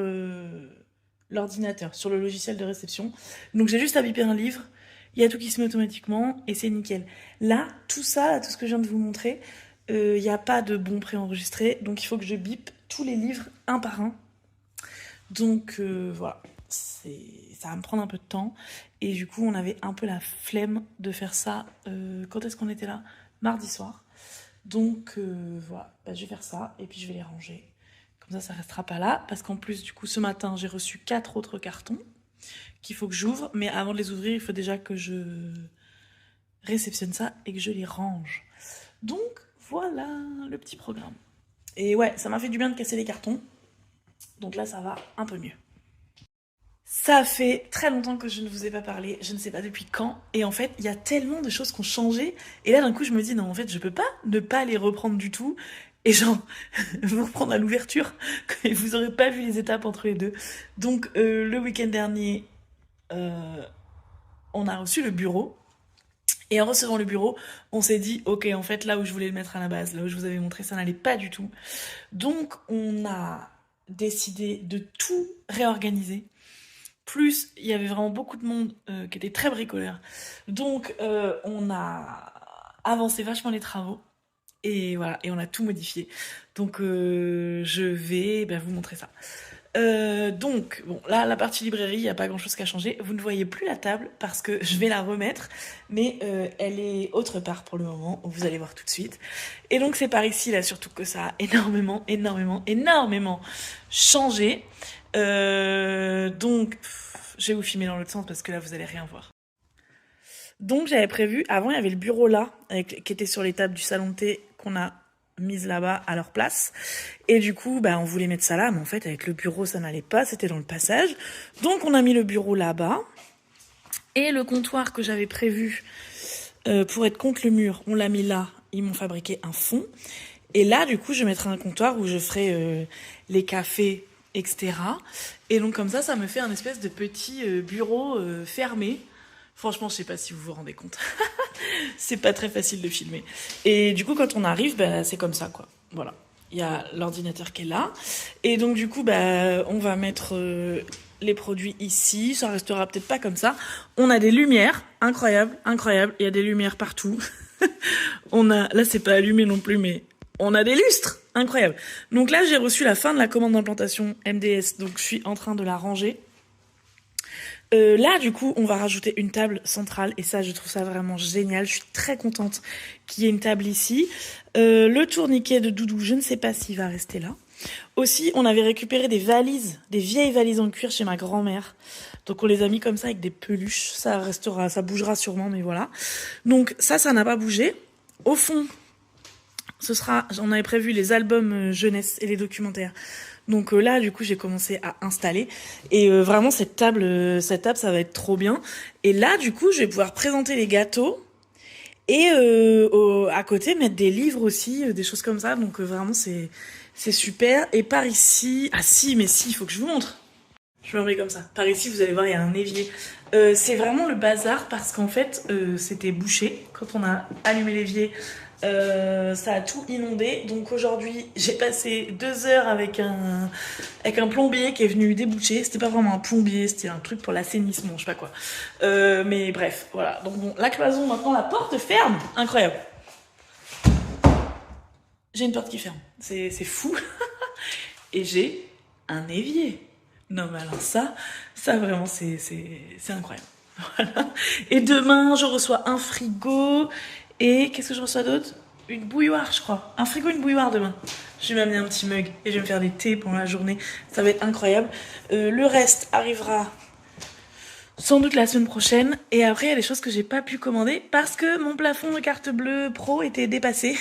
l'ordinateur, sur le logiciel de réception. Donc j'ai juste à biper un livre, il y a tout qui se met automatiquement et c'est nickel. Là, tout ça, là, tout ce que je viens de vous montrer, il n'y a pas de bon préenregistré, donc il faut que je bip tous les livres un par un. Donc voilà, ça va me prendre un peu de temps. Et du coup, on avait un peu la flemme de faire ça. Quand est-ce qu'on était là? Mardi soir. Donc voilà, bah, je vais faire ça et puis je vais les ranger. Comme ça restera pas là. Parce qu'en plus, du coup, ce matin, j'ai reçu 4 autres cartons qu'il faut que j'ouvre. Mais avant de les ouvrir, il faut déjà que je réceptionne ça et que je les range. Donc voilà le petit programme. Et ouais, ça m'a fait du bien de casser les cartons. Donc là, ça va un peu mieux. Ça fait très longtemps que je ne vous ai pas parlé, je ne sais pas depuis quand, et en fait, il y a tellement de choses qui ont changé, et là, d'un coup, je me dis, non, en fait, je peux pas ne pas les reprendre du tout, et genre, vous reprendre à l'ouverture, et vous aurez pas vu les étapes entre les deux. Donc, le week-end dernier, euh, on a reçu le bureau, et en recevant le bureau, on s'est dit, ok, en fait, là où je voulais le mettre à la base, là où je vous avais montré, ça n'allait pas du tout. Donc, on a décidé de tout réorganiser. Plus, il y avait vraiment beaucoup de monde qui était très bricoleur. Donc, on a avancé vachement les travaux. Et voilà, et on a tout modifié. Donc, je vais vous montrer ça. Donc, bon, là, la partie librairie, il n'y a pas grand-chose qu'à changer. Vous ne voyez plus la table parce que je vais la remettre. Mais elle est autre part pour le moment. Vous allez voir tout de suite. Et donc, c'est par ici, là, surtout que ça a énormément changé. Donc, je vais vous filmer dans l'autre sens parce que là, vous allez rien voir. Donc, j'avais prévu, avant, il y avait le bureau là, qui était sur les tables du salon de thé qu'on a mise là-bas à leur place. Et du coup, on voulait mettre ça là, mais en fait, avec le bureau, ça n'allait pas, c'était dans le passage. Donc, on a mis le bureau là-bas. Et le comptoir que j'avais prévu pour être contre le mur, on l'a mis là. Ils m'ont fabriqué un fond. Et là, du coup, je mettrai un comptoir où je ferai les cafés, etc. Et donc comme ça me fait un espèce de petit bureau fermé. Franchement, je sais pas si vous vous rendez compte. C'est pas très facile de filmer. Et du coup, quand on arrive, c'est comme ça, quoi. Voilà. Il y a l'ordinateur qui est là. Et donc, du coup, on va mettre les produits ici. Ça restera peut-être pas comme ça. On a des lumières. Incroyable. Il y a des lumières partout. Là, c'est pas allumé non plus, mais on a des lustres. Incroyable. Donc là, j'ai reçu la fin de la commande d'implantation MDS. Donc, je suis en train de la ranger. Là, du coup, on va rajouter une table centrale et ça, je trouve ça vraiment génial. Je suis très contente qu'il y ait une table ici. Le tourniquet de Doudou, je ne sais pas s'il va rester là. Aussi, on avait récupéré des valises, des vieilles valises en cuir chez ma grand-mère. Donc, on les a mis comme ça avec des peluches. Ça restera, ça bougera sûrement, mais voilà. Donc, ça n'a pas bougé. Au fond, on avait prévu les albums jeunesse et les documentaires. Donc là, du coup, j'ai commencé à installer. Et vraiment, cette table, ça va être trop bien. Et là, du coup, je vais pouvoir présenter les gâteaux. Et à côté, mettre des livres aussi, des choses comme ça. Donc vraiment, c'est super. Et par ici... Ah si, mais si, il faut que je vous montre. Je me remets comme ça. Par ici, vous allez voir, il y a un évier. C'est vraiment le bazar parce qu'en fait, c'était bouché. Quand on a allumé l'évier, ça a tout inondé. Donc aujourd'hui, j'ai passé 2 heures avec un plombier qui est venu déboucher. C'était pas vraiment un plombier, c'était un truc pour l'assainissement, je sais pas quoi. Mais bref, voilà. Donc bon, la cloison, maintenant la porte ferme. Incroyable. J'ai une porte qui ferme. C'est fou. Et j'ai un évier. Non mais alors ça vraiment c'est incroyable. Voilà. Et demain, je reçois un frigo Et qu'est-ce que je reçois d'autre? Une bouilloire, je crois. Un frigo, une bouilloire demain. Je vais m'amener un petit mug et je vais me faire des thés pendant la journée. Ça va être incroyable. Le reste arrivera sans doute la semaine prochaine. Et après, il y a des choses que j'ai pas pu commander parce que mon plafond de carte bleue pro était dépassé.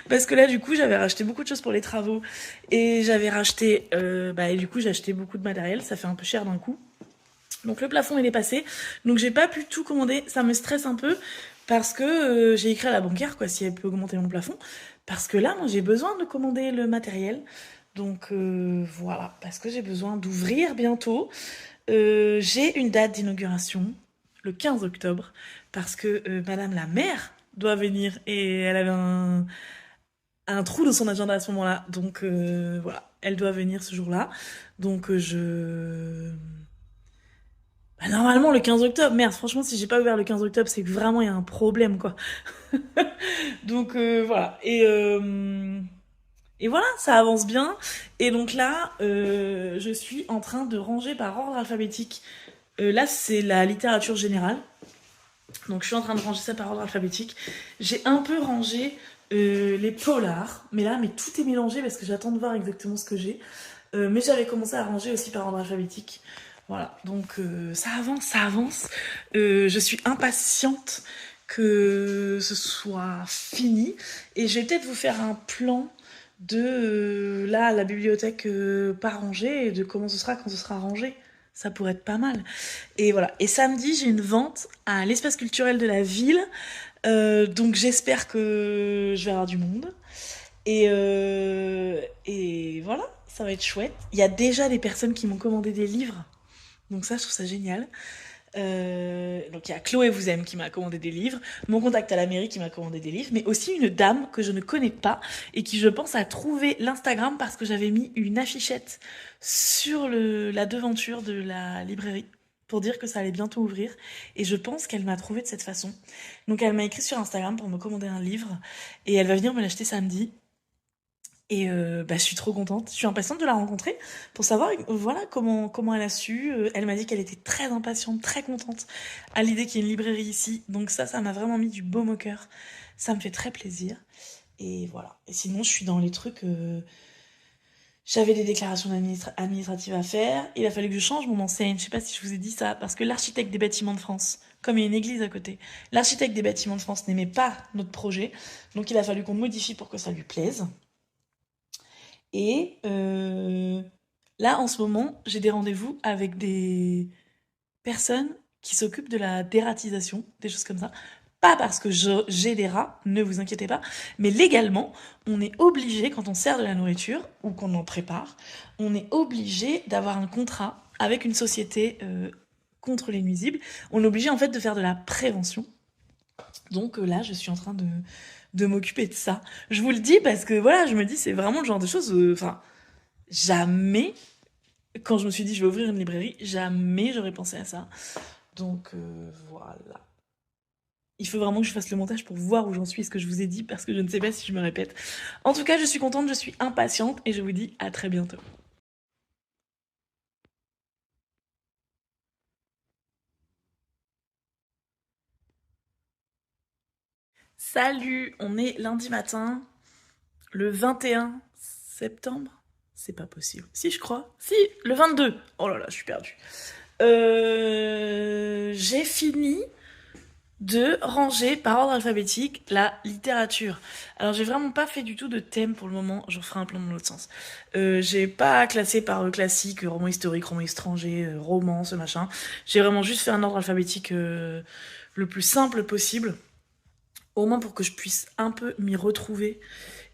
Parce que là, du coup, j'avais racheté beaucoup de choses pour les travaux. Et j'avais racheté... et du coup, j'ai acheté beaucoup de matériel. Ça fait un peu cher d'un coup. Donc le plafond est dépassé. Donc j'ai pas pu tout commander. Ça me stresse un peu parce que j'ai écrit à la banquière quoi si elle peut augmenter mon plafond. Parce que là, moi, j'ai besoin de commander le matériel. Donc voilà, parce que j'ai besoin d'ouvrir bientôt. J'ai une date d'inauguration, le 15 octobre, parce que Madame la maire doit venir et elle avait un trou dans son agenda à ce moment-là. Donc voilà, elle doit venir ce jour-là. Donc normalement le 15 octobre, merde, franchement si j'ai pas ouvert le 15 octobre, c'est que vraiment il y a un problème quoi. Donc voilà. Et voilà, ça avance bien. Et donc là, je suis en train de ranger par ordre alphabétique. Là, c'est la littérature générale. Donc je suis en train de ranger ça par ordre alphabétique. J'ai un peu rangé les polars. Mais tout est mélangé parce que j'attends de voir exactement ce que j'ai. Mais j'avais commencé à ranger aussi par ordre alphabétique. Voilà, donc ça avance, ça avance. Je suis impatiente que ce soit fini. Et je vais peut-être vous faire un plan de là, la bibliothèque pas rangée et de comment ce sera quand ce sera rangé. Ça pourrait être pas mal. Et voilà. Et samedi, j'ai une vente à l'espace culturel de la ville. Donc j'espère que je vais avoir du monde. Et voilà, ça va être chouette. Il y a déjà des personnes qui m'ont commandé des livres. Donc ça, je trouve ça génial. Donc il y a Chloé Vous Aime qui m'a commandé des livres, mon contact à la mairie qui m'a commandé des livres, mais aussi une dame que je ne connais pas et qui je pense a trouvé l'Instagram parce que j'avais mis une affichette sur la devanture de la librairie pour dire que ça allait bientôt ouvrir et je pense qu'elle m'a trouvé de cette façon. Donc elle m'a écrit sur Instagram pour me commander un livre et elle va venir me l'acheter samedi. Et je suis trop contente. Je suis impatiente de la rencontrer pour savoir voilà comment elle a su. Elle m'a dit qu'elle était très impatiente, très contente à l'idée qu'il y ait une librairie ici. Donc ça m'a vraiment mis du baume au cœur. Ça me fait très plaisir. Et voilà. Et sinon, je suis dans les trucs. J'avais des déclarations administratives à faire. Il a fallu que je change mon enseigne. Je sais pas si je vous ai dit ça. Parce que l'architecte des bâtiments de France, comme il y a une église à côté, l'architecte des bâtiments de France n'aimait pas notre projet. Donc il a fallu qu'on modifie pour que ça lui plaise. Et là, en ce moment, j'ai des rendez-vous avec des personnes qui s'occupent de la dératisation, des choses comme ça. Pas parce que j'ai des rats, ne vous inquiétez pas, mais légalement, on est obligé, quand on sert de la nourriture ou qu'on en prépare, on est obligé d'avoir un contrat avec une société contre les nuisibles. On est obligé en fait de faire de la prévention. Donc là, je suis en train de m'occuper de ça. Je vous le dis parce que voilà, je me dis, c'est vraiment le genre de choses. Enfin, jamais, quand je me suis dit, je vais ouvrir une librairie, jamais j'aurais pensé à ça. Donc voilà. Il faut vraiment que je fasse le montage pour voir où j'en suis et ce que je vous ai dit parce que je ne sais pas si je me répète. En tout cas, je suis contente, je suis impatiente et je vous dis à très bientôt. Salut, on est lundi matin, le 21 septembre. C'est pas possible. Si, je crois. Si, le 22. Oh là là, je suis perdue. J'ai fini de ranger par ordre alphabétique la littérature. Alors j'ai vraiment pas fait du tout de thème pour le moment, je ferai un plan dans l'autre sens. J'ai pas classé par classique, roman historique, roman étranger, roman, ce machin. J'ai vraiment juste fait un ordre alphabétique le plus simple possible, au moins pour que je puisse un peu m'y retrouver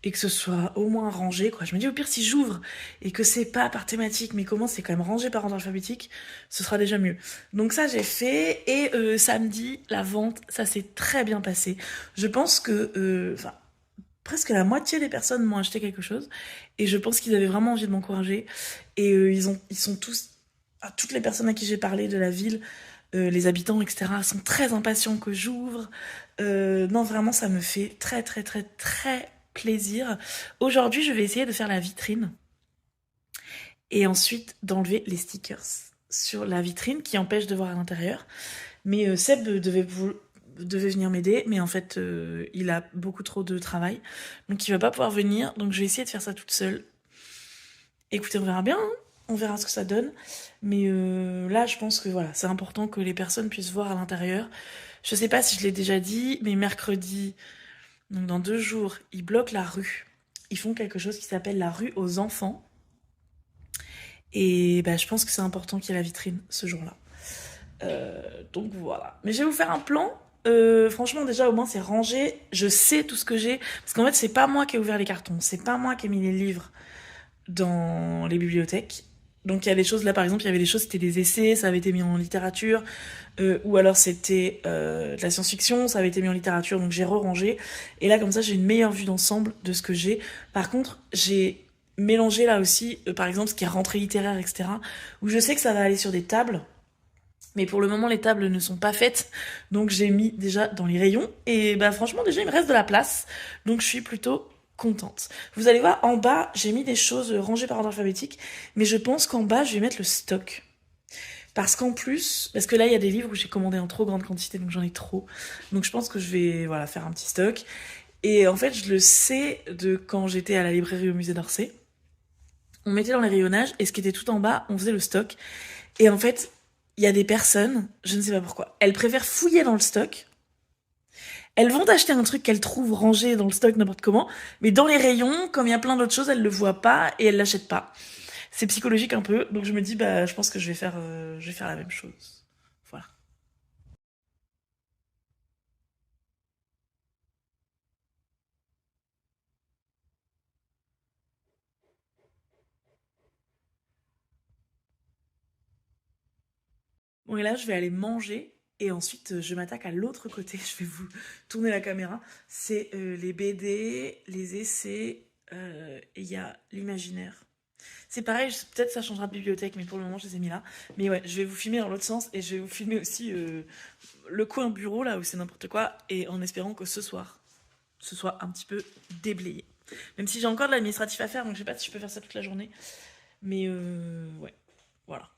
et que ce soit au moins rangé, quoi. Je me dis au pire si j'ouvre et que c'est pas par thématique mais comment c'est quand même rangé par ordre alphabétique, ce sera déjà mieux. Donc ça j'ai fait et samedi la vente, ça s'est très bien passé. Je pense que presque la moitié des personnes m'ont acheté quelque chose et je pense qu'ils avaient vraiment envie de m'encourager et ils sont tous toutes les personnes à qui j'ai parlé de la ville, les habitants, etc., sont très impatients que j'ouvre. Non, vraiment, ça me fait très, très, très, très plaisir. Aujourd'hui, je vais essayer de faire la vitrine et ensuite d'enlever les stickers sur la vitrine qui empêchent de voir à l'intérieur. Mais Seb devait venir m'aider, mais en fait, il a beaucoup trop de travail, donc il va pas pouvoir venir, donc je vais essayer de faire ça toute seule. Écoutez, on verra bien, hein. On verra ce que ça donne, mais là, je pense que voilà, c'est important que les personnes puissent voir à l'intérieur. Je sais pas si je l'ai déjà dit, mais mercredi, donc dans 2 jours, ils bloquent la rue. Ils font quelque chose qui s'appelle la rue aux enfants. Et bah, je pense que c'est important qu'il y ait la vitrine ce jour-là. Donc voilà. Mais je vais vous faire un plan. Franchement, déjà, au moins, c'est rangé. Je sais tout ce que j'ai. Parce qu'en fait, c'est pas moi qui ai ouvert les cartons. C'est pas moi qui ai mis les livres dans les bibliothèques. Donc il y a des choses, là par exemple, il y avait des choses, c'était des essais, ça avait été mis en littérature, ou alors c'était de la science-fiction, ça avait été mis en littérature, donc j'ai re-rangé. Et là comme ça j'ai une meilleure vue d'ensemble de ce que j'ai. Par contre, j'ai mélangé là aussi, par exemple, ce qui est rentrée littéraire, etc., où je sais que ça va aller sur des tables, mais pour le moment les tables ne sont pas faites, donc j'ai mis déjà dans les rayons, et bah franchement déjà il me reste de la place, donc je suis plutôt contente. Vous allez voir, en bas, j'ai mis des choses rangées par ordre alphabétique, mais je pense qu'en bas, je vais mettre le stock. Parce qu'en plus, parce que là, il y a des livres où j'ai commandé en trop grande quantité, donc j'en ai trop. Donc je pense que je vais voilà, faire un petit stock. Et en fait, je le sais de quand j'étais à la librairie au musée d'Orsay. On mettait dans les rayonnages, et ce qui était tout en bas, on faisait le stock. Et en fait, il y a des personnes, je ne sais pas pourquoi, elles préfèrent fouiller dans le stock. Elles vont acheter un truc qu'elles trouvent rangé dans le stock n'importe comment, mais dans les rayons, comme il y a plein d'autres choses, elles le voient pas et elles l'achètent pas. C'est psychologique un peu, donc je me dis bah je pense que je vais faire la même chose. Voilà. Bon et là je vais aller manger et ensuite je m'attaque à l'autre côté. Je vais vous tourner la caméra. C'est les BD, les essais et il y a l'imaginaire. C'est pareil, peut-être ça changera de bibliothèque, mais pour le moment, je les ai mis là. Mais ouais, je vais vous filmer dans l'autre sens et je vais vous filmer aussi le coin bureau là où c'est n'importe quoi et en espérant que ce soir, ce soit un petit peu déblayé. Même si j'ai encore de l'administratif à faire, donc je sais pas si je peux faire ça toute la journée. Mais ouais, voilà.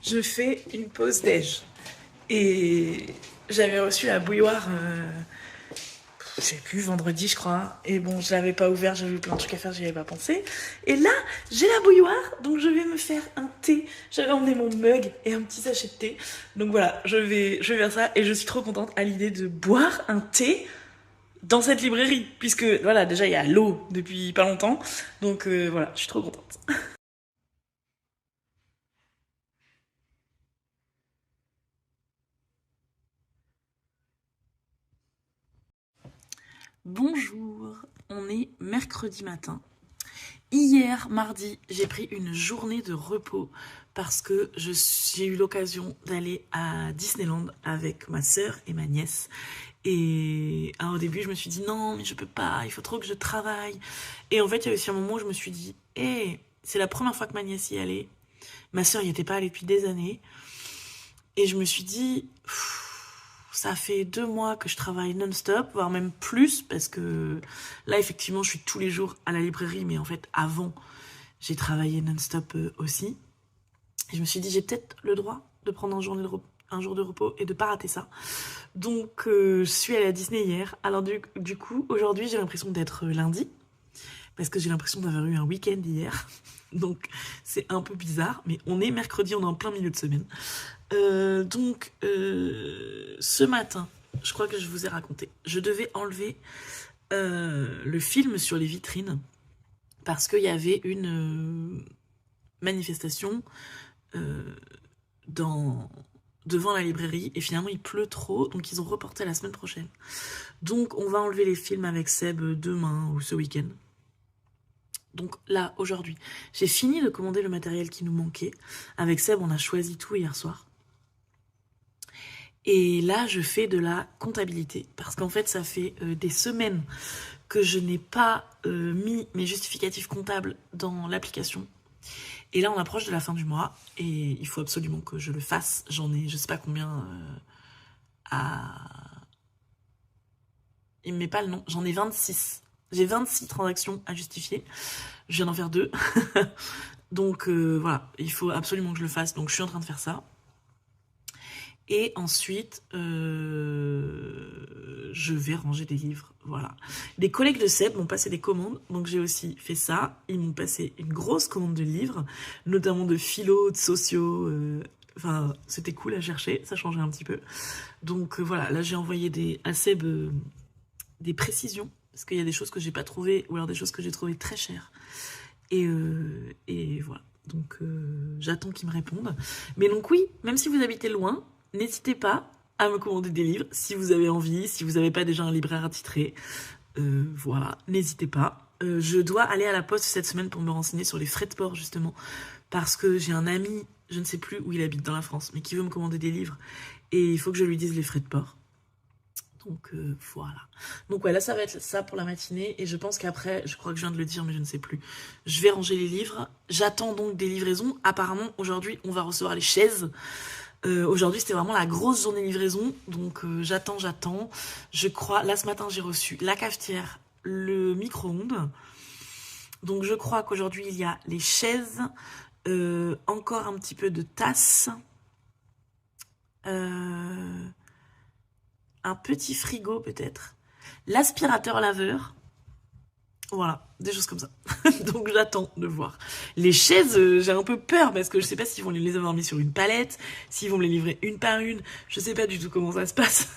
Je fais une pause déj. Et j'avais reçu la bouilloire je sais plus, vendredi, je crois. Et bon, je l'avais pas ouvert, j'avais eu plein de trucs à faire, j'y avais pas pensé. Et là, j'ai la bouilloire, donc je vais me faire un thé. J'avais emmené mon mug et un petit sachet de thé. Donc voilà, je vais faire ça et je suis trop contente à l'idée de boire un thé dans cette librairie. Puisque, voilà, déjà, il y a l'eau depuis pas longtemps. Donc voilà, je suis trop contente. Bonjour, on est mercredi matin. Hier, mardi, j'ai pris une journée de repos parce que j'ai eu l'occasion d'aller à Disneyland avec ma sœur et ma nièce. Et au début, je me suis dit non, mais je peux pas, il faut trop que je travaille. Et en fait, il y a aussi un moment où je me suis dit, hé, c'est la première fois que ma nièce y allait. Ma sœur y était pas allée depuis des années. Et je me suis dit, ça fait 2 mois que je travaille non-stop, voire même plus, parce que là, effectivement, je suis tous les jours à la librairie, mais en fait, avant, j'ai travaillé non-stop aussi. Et je me suis dit, j'ai peut-être le droit de prendre un jour de repos et de pas rater ça. Donc, je suis allée à Disney hier. Alors, du coup, aujourd'hui, j'ai l'impression d'être lundi, parce que j'ai l'impression d'avoir eu un week-end hier. Donc, c'est un peu bizarre, mais on est mercredi, on est en plein milieu de semaine. Donc, ce matin, je crois que je vous ai raconté, je devais enlever le film sur les vitrines parce qu'il y avait une manifestation devant la librairie et finalement il pleut trop, donc ils ont reporté à la semaine prochaine. Donc, on va enlever les films avec Seb demain ou ce week-end. Donc là, aujourd'hui, j'ai fini de commander le matériel qui nous manquait. Avec Seb, on a choisi tout hier soir. Et là, je fais de la comptabilité. Parce qu'en fait, ça fait des semaines que je n'ai pas mis mes justificatifs comptables dans l'application. Et là, on approche de la fin du mois. Et il faut absolument que je le fasse. J'en ai je sais pas combien à Il me met pas le nom. J'en ai 26. J'ai 26 transactions à justifier. Je viens d'en faire 2. Donc voilà, il faut absolument que je le fasse. Donc je suis en train de faire ça. Et ensuite, je vais ranger des livres. Voilà. Des collègues de Seb m'ont passé des commandes. Donc j'ai aussi fait ça. Ils m'ont passé une grosse commande de livres, notamment de philo, de sociaux. Enfin, c'était cool à chercher. Ça changeait un petit peu. Donc voilà, là j'ai envoyé à Seb des précisions. Parce qu'il y a des choses que j'ai pas trouvées, ou alors des choses que j'ai trouvées très chères. Et voilà. Donc j'attends qu'ils me répondent. Mais donc oui, même si vous habitez loin, n'hésitez pas à me commander des livres si vous avez envie, si vous n'avez pas déjà un libraire attitré. Voilà, n'hésitez pas. Je dois aller à la poste cette semaine pour me renseigner sur les frais de port justement. Parce que j'ai un ami, je ne sais plus où il habite dans la France, mais qui veut me commander des livres. Et il faut que je lui dise les frais de port. Donc voilà. Donc ouais, là ça va être ça pour la matinée. Et je pense qu'après, je crois que je viens de le dire mais je ne sais plus, je vais ranger les livres. J'attends donc des livraisons. Apparemment aujourd'hui on va recevoir les chaises. Aujourd'hui c'était vraiment la grosse journée livraison. Donc j'attends. Je crois, là ce matin j'ai reçu la cafetière, le micro-ondes. Donc je crois qu'aujourd'hui il y a les chaises, encore un petit peu de tasses, un petit frigo peut-être, l'aspirateur laveur, voilà, des choses comme ça. Donc j'attends de voir. Les chaises, j'ai un peu peur parce que je sais pas s'ils vont les avoir mis sur une palette, s'ils vont me les livrer une par une, je sais pas du tout comment ça se passe.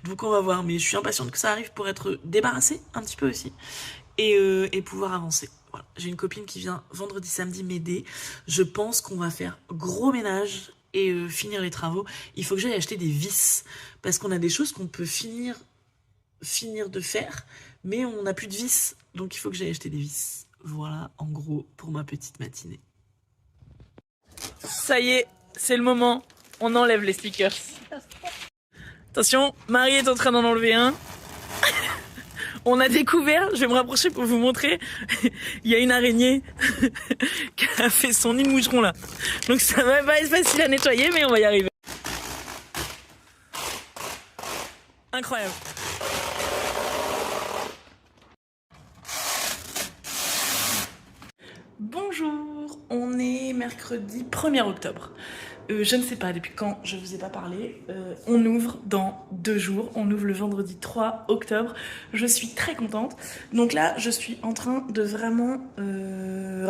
Donc on va voir, mais je suis impatiente que ça arrive pour être débarrassée un petit peu aussi et pouvoir avancer. Voilà. J'ai une copine qui vient vendredi, samedi m'aider. Je pense qu'on va faire gros ménage et finir les travaux. Il faut que j'aille acheter des vis parce qu'on a des choses qu'on peut finir de faire, mais on n'a plus de vis, donc il faut que j'aille acheter des vis. Voilà, en gros, pour ma petite matinée. Ça y est, c'est le moment. On enlève les stickers. Attention, Marie est en train d'en enlever un. On a découvert, je vais me rapprocher pour vous montrer, il y a une araignée qui a fait son nid de moucheron là. Donc ça va pas être facile à nettoyer, mais on va y arriver. Incroyable. Bonjour, on est mercredi 1er octobre. Je ne sais pas depuis quand je vous ai pas parlé. On ouvre dans 2 jours. On ouvre le vendredi 3 octobre. Je suis très contente. Donc là, je suis en train de vraiment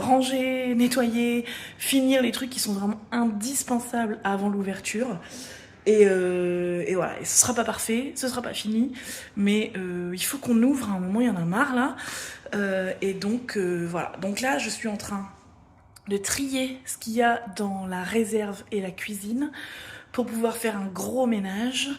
ranger, nettoyer, finir les trucs qui sont vraiment indispensables avant l'ouverture. Et voilà, et ce sera pas parfait, ce sera pas fini, mais il faut qu'on ouvre. À un moment, il y en a marre là. Et donc voilà. Donc là, je suis en train de trier ce qu'il y a dans la réserve et la cuisine pour pouvoir faire un gros ménage.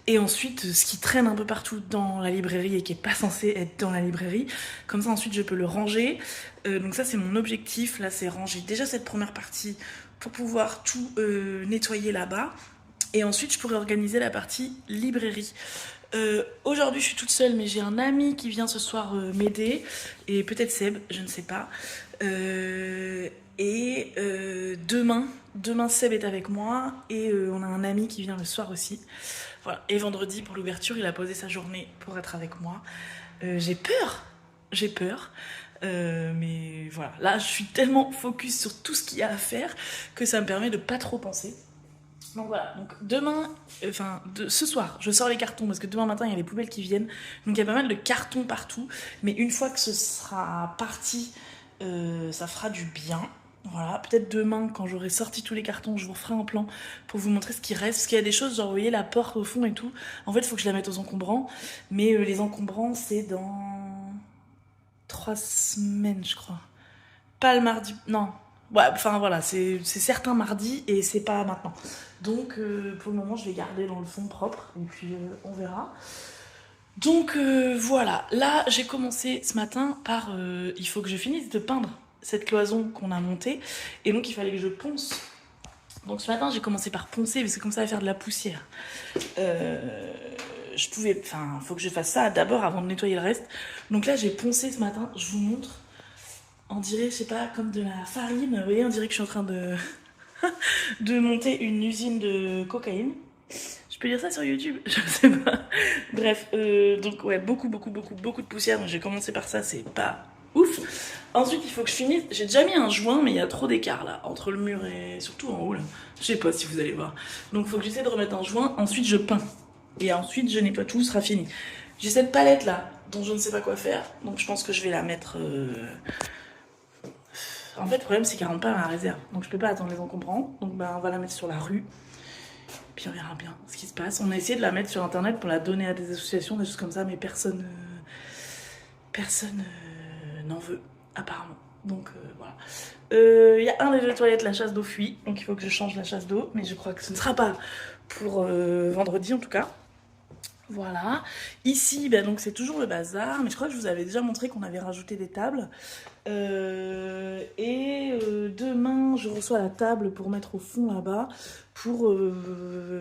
Et ensuite, ce qui traîne un peu partout dans la librairie et qui est pas censé être dans la librairie, comme ça ensuite je peux le ranger. Donc ça c'est mon objectif, là c'est ranger déjà cette première partie pour pouvoir tout nettoyer là-bas. Et ensuite je pourrais organiser la partie librairie. Aujourd'hui je suis toute seule, mais j'ai un ami qui vient ce soir m'aider, et peut-être Seb, je ne sais pas. Demain Seb est avec moi, et on a un ami qui vient le soir aussi. Voilà. Et vendredi pour l'ouverture, il a posé sa journée pour être avec moi. J'ai peur. Mais voilà, là je suis tellement focus sur tout ce qu'il y a à faire que ça me permet de pas trop penser. Donc voilà, donc ce soir, je sors les cartons parce que demain matin il y a les poubelles qui viennent. Donc il y a pas mal de cartons partout. Mais une fois que ce sera parti, ça fera du bien. Voilà, peut-être demain quand j'aurai sorti tous les cartons, je vous referai un plan pour vous montrer ce qui reste. Parce qu'il y a des choses, genre vous voyez la porte au fond et tout. En fait, il faut que je la mette aux encombrants. Mais les encombrants, c'est dans 3 semaines, je crois. Pas le mardi, non. Ouais, enfin voilà, c'est certain mardi et c'est pas maintenant. Donc pour le moment, je vais garder dans le fond propre et puis on verra. Donc voilà, là j'ai commencé ce matin par il faut que je finisse de peindre cette cloison qu'on a montée, et donc il fallait que je ponce. Donc ce matin j'ai commencé par poncer parce que comme ça va faire de la poussière. Faut que je fasse ça d'abord avant de nettoyer le reste. Donc là j'ai poncé ce matin, je vous montre. On dirait, je sais pas, comme de la farine. Vous voyez, on dirait que je suis en train de monter une usine de cocaïne. Je sais peux dire ça sur YouTube? Je sais pas. Bref, donc ouais, beaucoup de poussière. Donc j'ai commencé par ça, c'est pas ouf. Ensuite, il faut que je finisse. J'ai déjà mis un joint, mais il y a trop d'écart là, entre le mur et surtout en haut là. Je sais pas si vous allez voir. Donc il faut que j'essaie de remettre un joint. Ensuite, je peins. Et ensuite, je nettoie tout, sera fini. J'ai cette palette là, dont je ne sais pas quoi faire. Donc je pense que je vais la mettre. En fait, le problème, c'est qu'elle rentre pas à ma réserve. Donc je peux pas attendre les encombrants. Donc bah, on va la mettre sur la rue. Puis on verra bien ce qui se passe. On a essayé de la mettre sur internet pour la donner à des associations, des choses comme ça, mais personne n'en veut, apparemment. Donc voilà. Il y a un des deux toilettes, la chasse d'eau fuit, donc il faut que je change la chasse d'eau, mais je crois que ce ne sera pas pour vendredi en tout cas. Voilà. Ici, bah, donc c'est toujours le bazar, mais je crois que je vous avais déjà montré qu'on avait rajouté des tables. Demain, je reçois la table pour mettre au fond là-bas, pour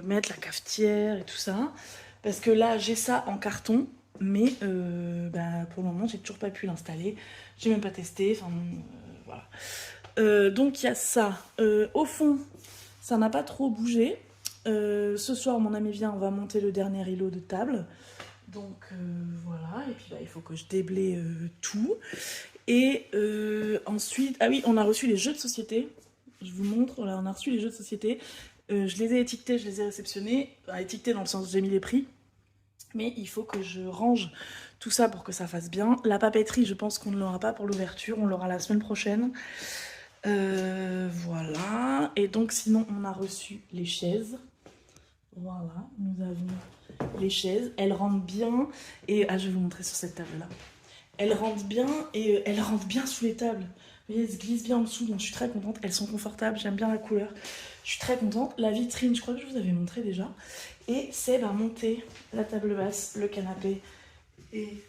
mettre la cafetière et tout ça. Parce que là, j'ai ça en carton, mais bah, pour le moment, j'ai toujours pas pu l'installer. J'ai même pas testé. Enfin, voilà. Donc il y a ça. Au fond, ça n'a pas trop bougé. Ce soir, mon ami vient, on va monter le dernier îlot de table. Donc voilà, et puis bah, il faut que je déblaye tout. Et ensuite, ah oui, on a reçu les jeux de société. Je vous montre, là, on a reçu les jeux de société. Je les ai étiquetés, je les ai réceptionnés. Étiquetés dans le sens où j'ai mis les prix. Mais il faut que je range tout ça pour que ça fasse bien. La papeterie, je pense qu'on ne l'aura pas pour l'ouverture, on l'aura la semaine prochaine. Voilà. Et donc sinon, on a reçu les chaises. Voilà, nous avons les chaises. Elles rentrent bien. Et je vais vous montrer sur cette table-là. Elles rentrent bien et elles rentrent bien sous les tables. Vous voyez, elles se glissent bien en dessous, donc je suis très contente. Elles sont confortables, j'aime bien la couleur. Je suis très contente. La vitrine, je crois que je vous avais montré déjà. Et Seb a monté la table basse, le canapé et...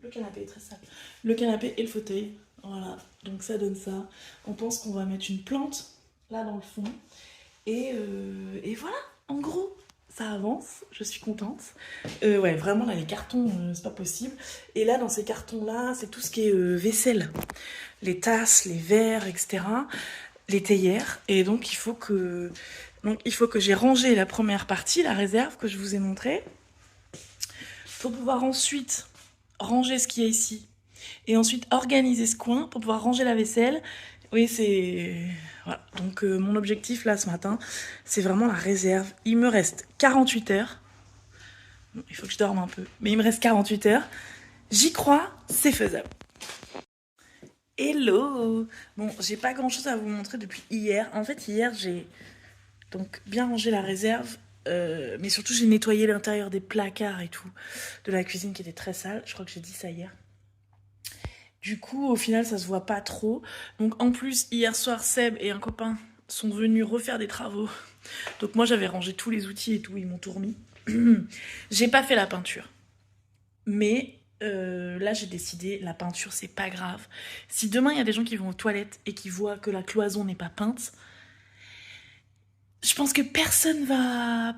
Le canapé est très sale. Le canapé et le fauteuil. Voilà, donc ça donne ça. On pense qu'on va mettre une plante là dans le fond. Et voilà, en gros, ça avance, je suis contente. Ouais, vraiment, là, les cartons, c'est pas possible. Et là, dans ces cartons-là, c'est tout ce qui est vaisselle. Les tasses, les verres, etc. Les théières. Et donc, il faut que j'ai rangé la première partie, la réserve que je vous ai montrée, pour pouvoir ensuite ranger ce qu'il y a ici. Et ensuite, organiser ce coin pour pouvoir ranger la vaisselle. Oui, c'est... Voilà. Donc mon objectif là ce matin, c'est vraiment la réserve. Il me reste 48 heures. Bon, il faut que je dorme un peu, mais il me reste 48 heures. J'y crois, c'est faisable. Hello! Bon, j'ai pas grand chose à vous montrer depuis hier. En fait, hier, j'ai donc bien rangé la réserve, mais surtout j'ai nettoyé l'intérieur des placards et tout, de la cuisine qui était très sale. Je crois que j'ai dit ça hier. Du coup, au final, ça se voit pas trop. Donc, en plus, hier soir, Seb et un copain sont venus refaire des travaux. Donc, moi, j'avais rangé tous les outils et tout, ils m'ont tout remis. J'ai pas fait la peinture. Mais là, j'ai décidé, la peinture, c'est pas grave. Si demain, il y a des gens qui vont aux toilettes et qui voient que la cloison n'est pas peinte, je pense que personne va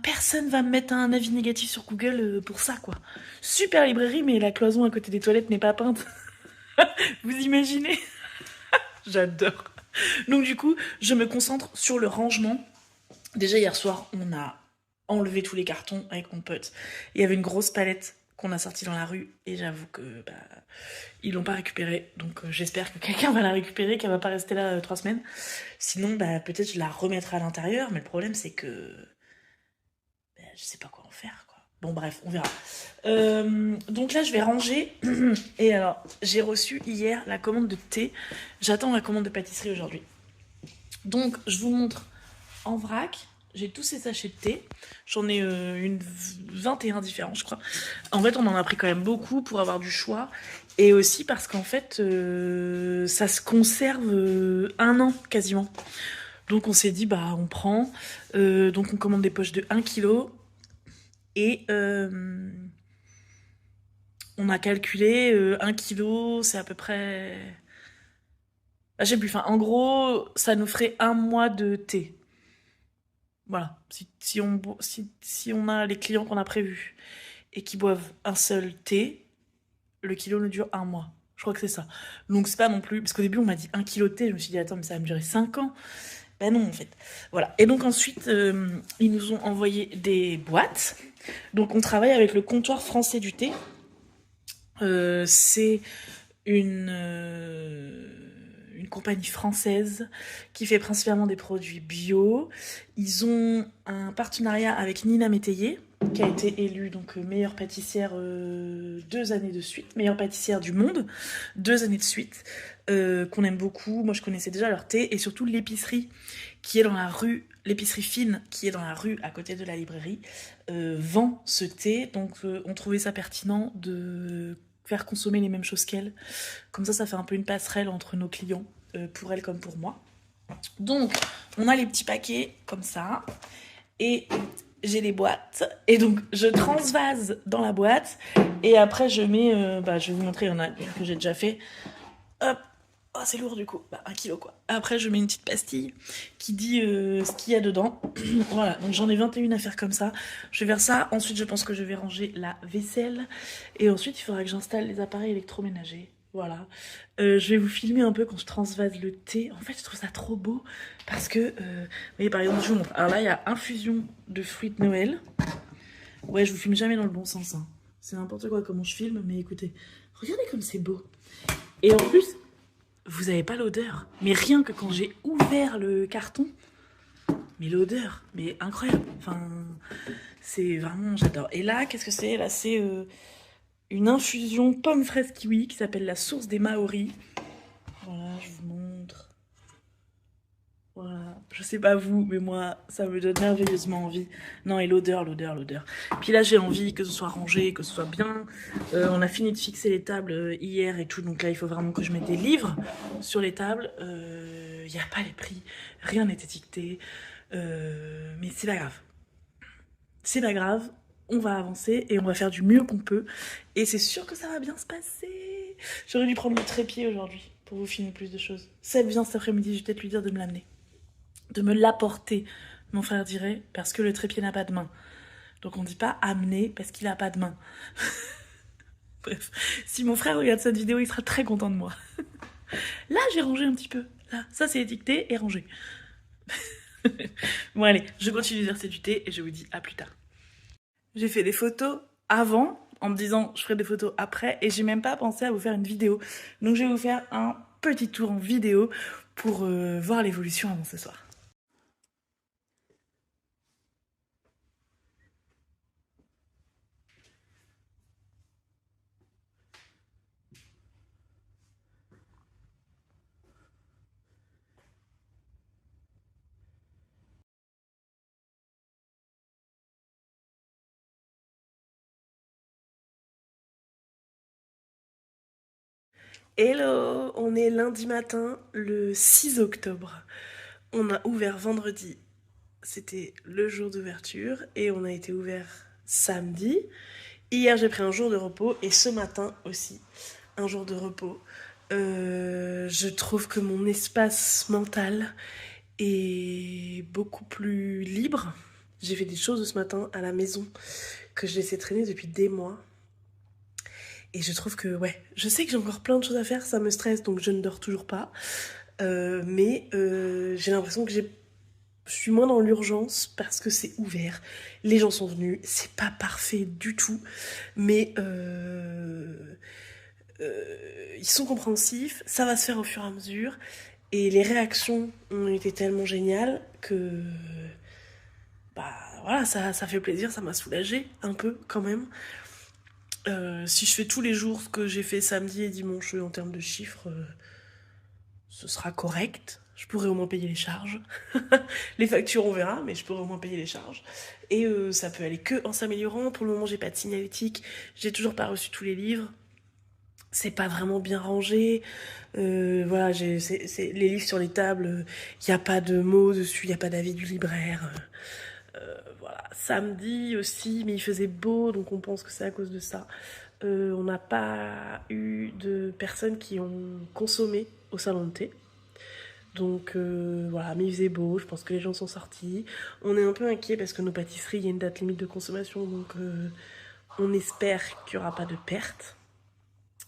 me mettre un avis négatif sur Google pour ça, quoi. Super librairie, mais la cloison à côté des toilettes n'est pas peinte. Vous imaginez? J'adore. Donc du coup, je me concentre sur le rangement. Déjà hier soir, on a enlevé tous les cartons avec mon pote. Il y avait une grosse palette qu'on a sortie dans la rue et j'avoue que ils l'ont pas récupérée. Donc j'espère que quelqu'un va la récupérer, qu'elle va pas rester là 3 semaines. Sinon, peut-être je la remettrai à l'intérieur. Mais le problème c'est que je sais pas quoi en faire, quoi. Bon bref, on verra. Donc là je vais ranger. Et alors j'ai reçu hier la commande de thé. J'attends la commande de pâtisserie aujourd'hui. Donc je vous montre en vrac. J'ai tous ces sachets de thé. J'en ai 21 différents, je crois. En fait, on en a pris quand même beaucoup pour avoir du choix. Et aussi parce qu'en fait, ça se conserve 1 an quasiment. Donc on s'est dit, on prend. Donc on commande des poches de 1 kg. Et on a calculé 1 kg, c'est à peu près... je sais plus, en gros, ça nous ferait 1 mois de thé. Voilà, si on a les clients qu'on a prévus et qui boivent un seul thé, le kilo nous dure 1 mois. Je crois que c'est ça. Donc c'est pas non plus... Parce qu'au début, on m'a dit 1 kg de thé, je me suis dit, attends, mais ça va me durer 5 ans. Ben non, en fait. Voilà. Et donc ensuite, ils nous ont envoyé des boîtes. Donc on travaille avec le comptoir français du thé. C'est une compagnie française qui fait principalement des produits bio. Ils ont un partenariat avec Nina Métayer, qui a été élue donc meilleure pâtissière 2 années de suite, meilleure pâtissière du monde 2 années de suite, qu'on aime beaucoup. Moi je connaissais déjà leur thé, et surtout l'épicerie qui est dans la rue, l'épicerie fine qui est dans la rue à côté de la librairie, vend ce thé. Donc on trouvait ça pertinent de faire consommer les mêmes choses qu'elle. Comme ça fait un peu une passerelle entre nos clients, pour elle comme pour moi. Donc, on a les petits paquets comme ça, et j'ai les boîtes, et donc je transvase dans la boîte, et après je mets, je vais vous montrer, il y en a une que j'ai déjà fait. Hop, oh c'est lourd du coup, 1 kilo quoi. Après je mets une petite pastille qui dit ce qu'il y a dedans. Voilà, donc j'en ai 21 à faire comme ça. Je vais faire ça, ensuite je pense que je vais ranger la vaisselle, et ensuite il faudra que j'installe les appareils électroménagers. Voilà. Je vais vous filmer un peu quand je transvase le thé. En fait, je trouve ça trop beau parce que, vous voyez, par exemple, je vous montre. Alors là, il y a infusion de fruits de Noël. Ouais, je vous filme jamais dans le bon sens, hein. C'est n'importe quoi comment je filme, mais écoutez, regardez comme c'est beau. Et en plus, vous avez pas l'odeur. Mais rien que quand j'ai ouvert le carton, mais l'odeur, mais incroyable. Enfin, c'est vraiment, j'adore. Et là, qu'est-ce que c'est? Là, c'est une infusion pomme fraise kiwi qui s'appelle la source des Maoris. Voilà, je vous montre. Voilà, je sais pas vous, mais moi, ça me donne merveilleusement envie. Non, et l'odeur. Puis là, j'ai envie que ce soit rangé, que ce soit bien. On a fini de fixer les tables hier et tout, donc là, il faut vraiment que je mette des livres sur les tables. Il n'y a pas les prix, rien n'est étiqueté. Mais c'est pas grave. C'est pas grave, on va avancer et on va faire du mieux qu'on peut. Et c'est sûr que ça va bien se passer. J'aurais dû prendre le trépied aujourd'hui pour vous filmer plus de choses. Seb vient cet après-midi, je vais peut-être lui dire de me l'amener. De me l'apporter, mon frère dirait, parce que le trépied n'a pas de main. Donc on dit pas amener parce qu'il a pas de main. Bref, si mon frère regarde cette vidéo, il sera très content de moi. Là, j'ai rangé un petit peu. Là, ça c'est étiqueté et rangé. Bon allez, je continue d'exercer du thé et je vous dis à plus tard. J'ai fait des photos avant, en me disant je ferai des photos après, et j'ai même pas pensé à vous faire une vidéo. Donc je vais vous faire un petit tour en vidéo pour voir l'évolution avant ce soir. Hello, on est lundi matin, le 6 octobre. On a ouvert vendredi, c'était le jour d'ouverture, et on a été ouvert samedi. Hier, j'ai pris un jour de repos, et ce matin aussi, un jour de repos. Je trouve que mon espace mental est beaucoup plus libre. J'ai fait des choses ce matin à la maison que je laissais traîner depuis des mois. Et je trouve que, ouais, je sais que j'ai encore plein de choses à faire, ça me stresse, donc je ne dors toujours pas. Mais j'ai l'impression que je suis moins dans l'urgence parce que c'est ouvert. Les gens sont venus, c'est pas parfait du tout, mais ils sont compréhensifs, ça va se faire au fur et à mesure. Et les réactions ont été tellement géniales que, bah voilà, ça fait plaisir, ça m'a soulagée un peu quand même. Si je fais tous les jours ce que j'ai fait samedi et dimanche en termes de chiffres, ce sera correct. Je pourrais au moins payer les charges. Les factures, on verra, mais je pourrais au moins payer les charges. Et ça peut aller que en s'améliorant. Pour le moment, j'ai pas de signalétique. J'ai toujours pas reçu tous les livres. C'est pas vraiment bien rangé. Voilà, les livres sur les tables, il n'y a pas de mots dessus, il n'y a pas d'avis du libraire. Voilà, samedi aussi, mais il faisait beau, donc on pense que c'est à cause de ça. On n'a pas eu de personnes qui ont consommé au salon de thé. Donc voilà, mais il faisait beau, je pense que les gens sont sortis. On est un peu inquiet parce que nos pâtisseries, il y a une date limite de consommation, donc on espère qu'il n'y aura pas de perte.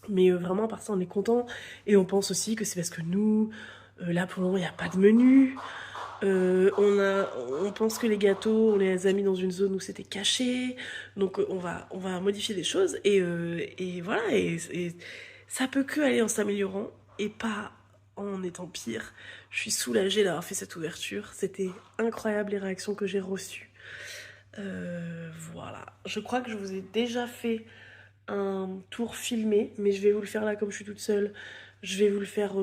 Mais vraiment, par ça, on est content. Et on pense aussi que c'est parce que nous, là pour le moment, il n'y a pas de menu. On pense que les gâteaux, on les a mis dans une zone où c'était caché. Donc on va modifier des choses. Et voilà. Et ça peut que aller en s'améliorant et pas en étant pire. Je suis soulagée d'avoir fait cette ouverture. C'était incroyable les réactions que j'ai reçues. Voilà. Je crois que je vous ai déjà fait un tour filmé, mais je vais vous le faire là comme je suis toute seule. Je vais vous le faire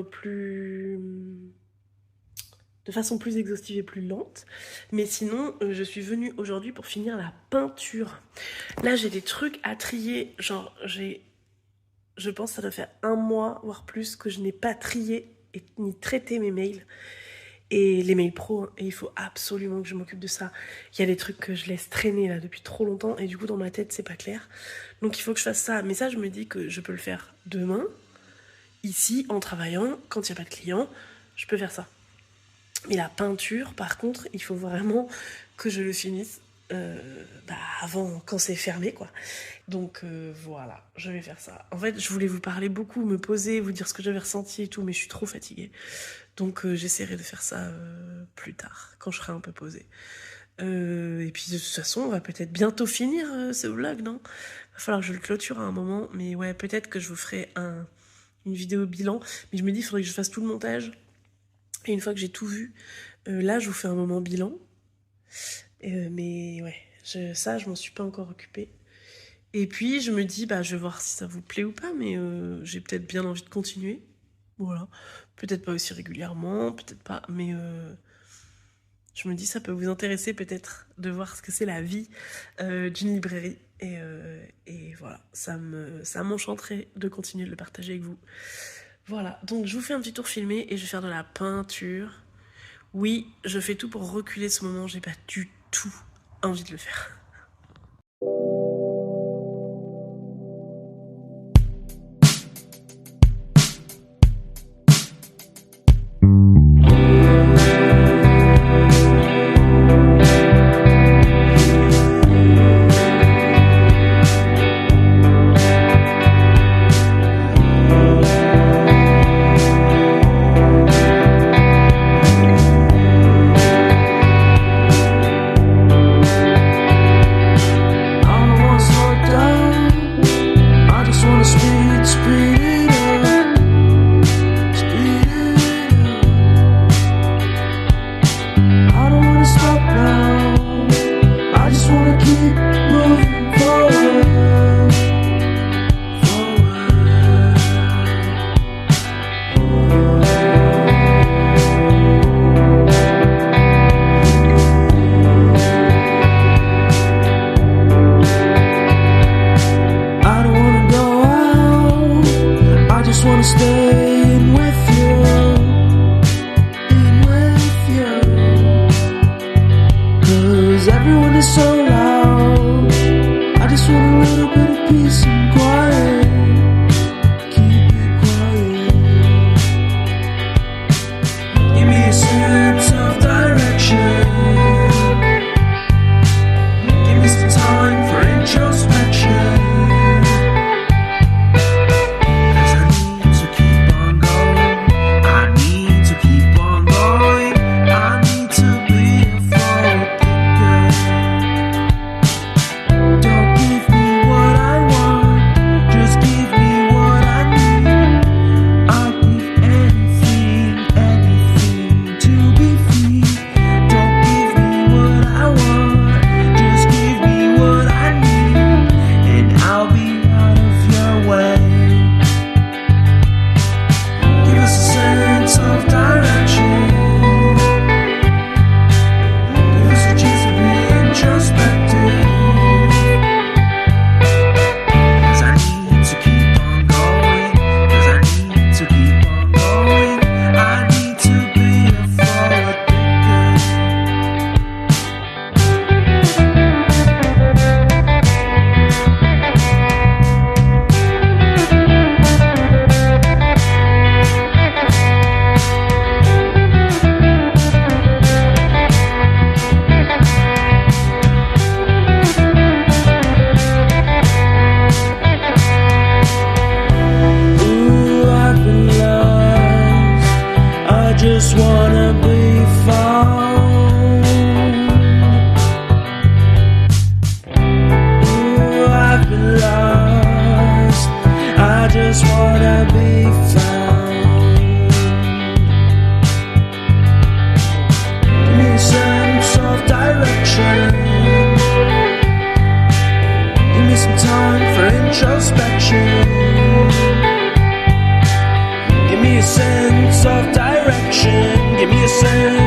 de façon plus exhaustive et plus lente. Mais sinon, je suis venue aujourd'hui pour finir la peinture. Là, j'ai des trucs à trier. Genre, je pense que ça doit faire 1 mois, voire plus, que je n'ai pas trié ni traité mes mails. Et les mails pro, et il faut absolument que je m'occupe de ça. Il y a des trucs que je laisse traîner là depuis trop longtemps, et du coup, dans ma tête, c'est pas clair. Donc, il faut que je fasse ça. Mais ça, je me dis que je peux le faire demain, ici, en travaillant, quand il n'y a pas de clients, je peux faire ça. Mais la peinture, par contre, il faut vraiment que je le finisse avant, quand c'est fermé, quoi. Donc voilà, je vais faire ça. En fait, je voulais vous parler beaucoup, me poser, vous dire ce que j'avais ressenti et tout, mais je suis trop fatiguée. Donc j'essaierai de faire ça plus tard, quand je serai un peu posée. Et puis de toute façon, on va peut-être bientôt finir ce vlog, non ? Va falloir que je le clôture à un moment, mais ouais, peut-être que je vous ferai une vidéo bilan. Mais je me dis, il faudrait que je fasse tout le montage. Et une fois que j'ai tout vu, là, je vous fais un moment bilan. Mais ouais, je m'en suis pas encore occupée. Et puis, je me dis, je vais voir si ça vous plaît ou pas, mais j'ai peut-être bien envie de continuer. Voilà. Peut-être pas aussi régulièrement, peut-être pas, mais je me dis, ça peut vous intéresser peut-être de voir ce que c'est la vie d'une librairie. Et voilà, ça m'enchanterait de continuer de le partager avec vous. Voilà, donc je vous fais un petit tour filmé et je vais faire de la peinture. Oui, je fais tout pour reculer ce moment, j'ai pas du tout envie de le faire. a sense of direction. Give me a sense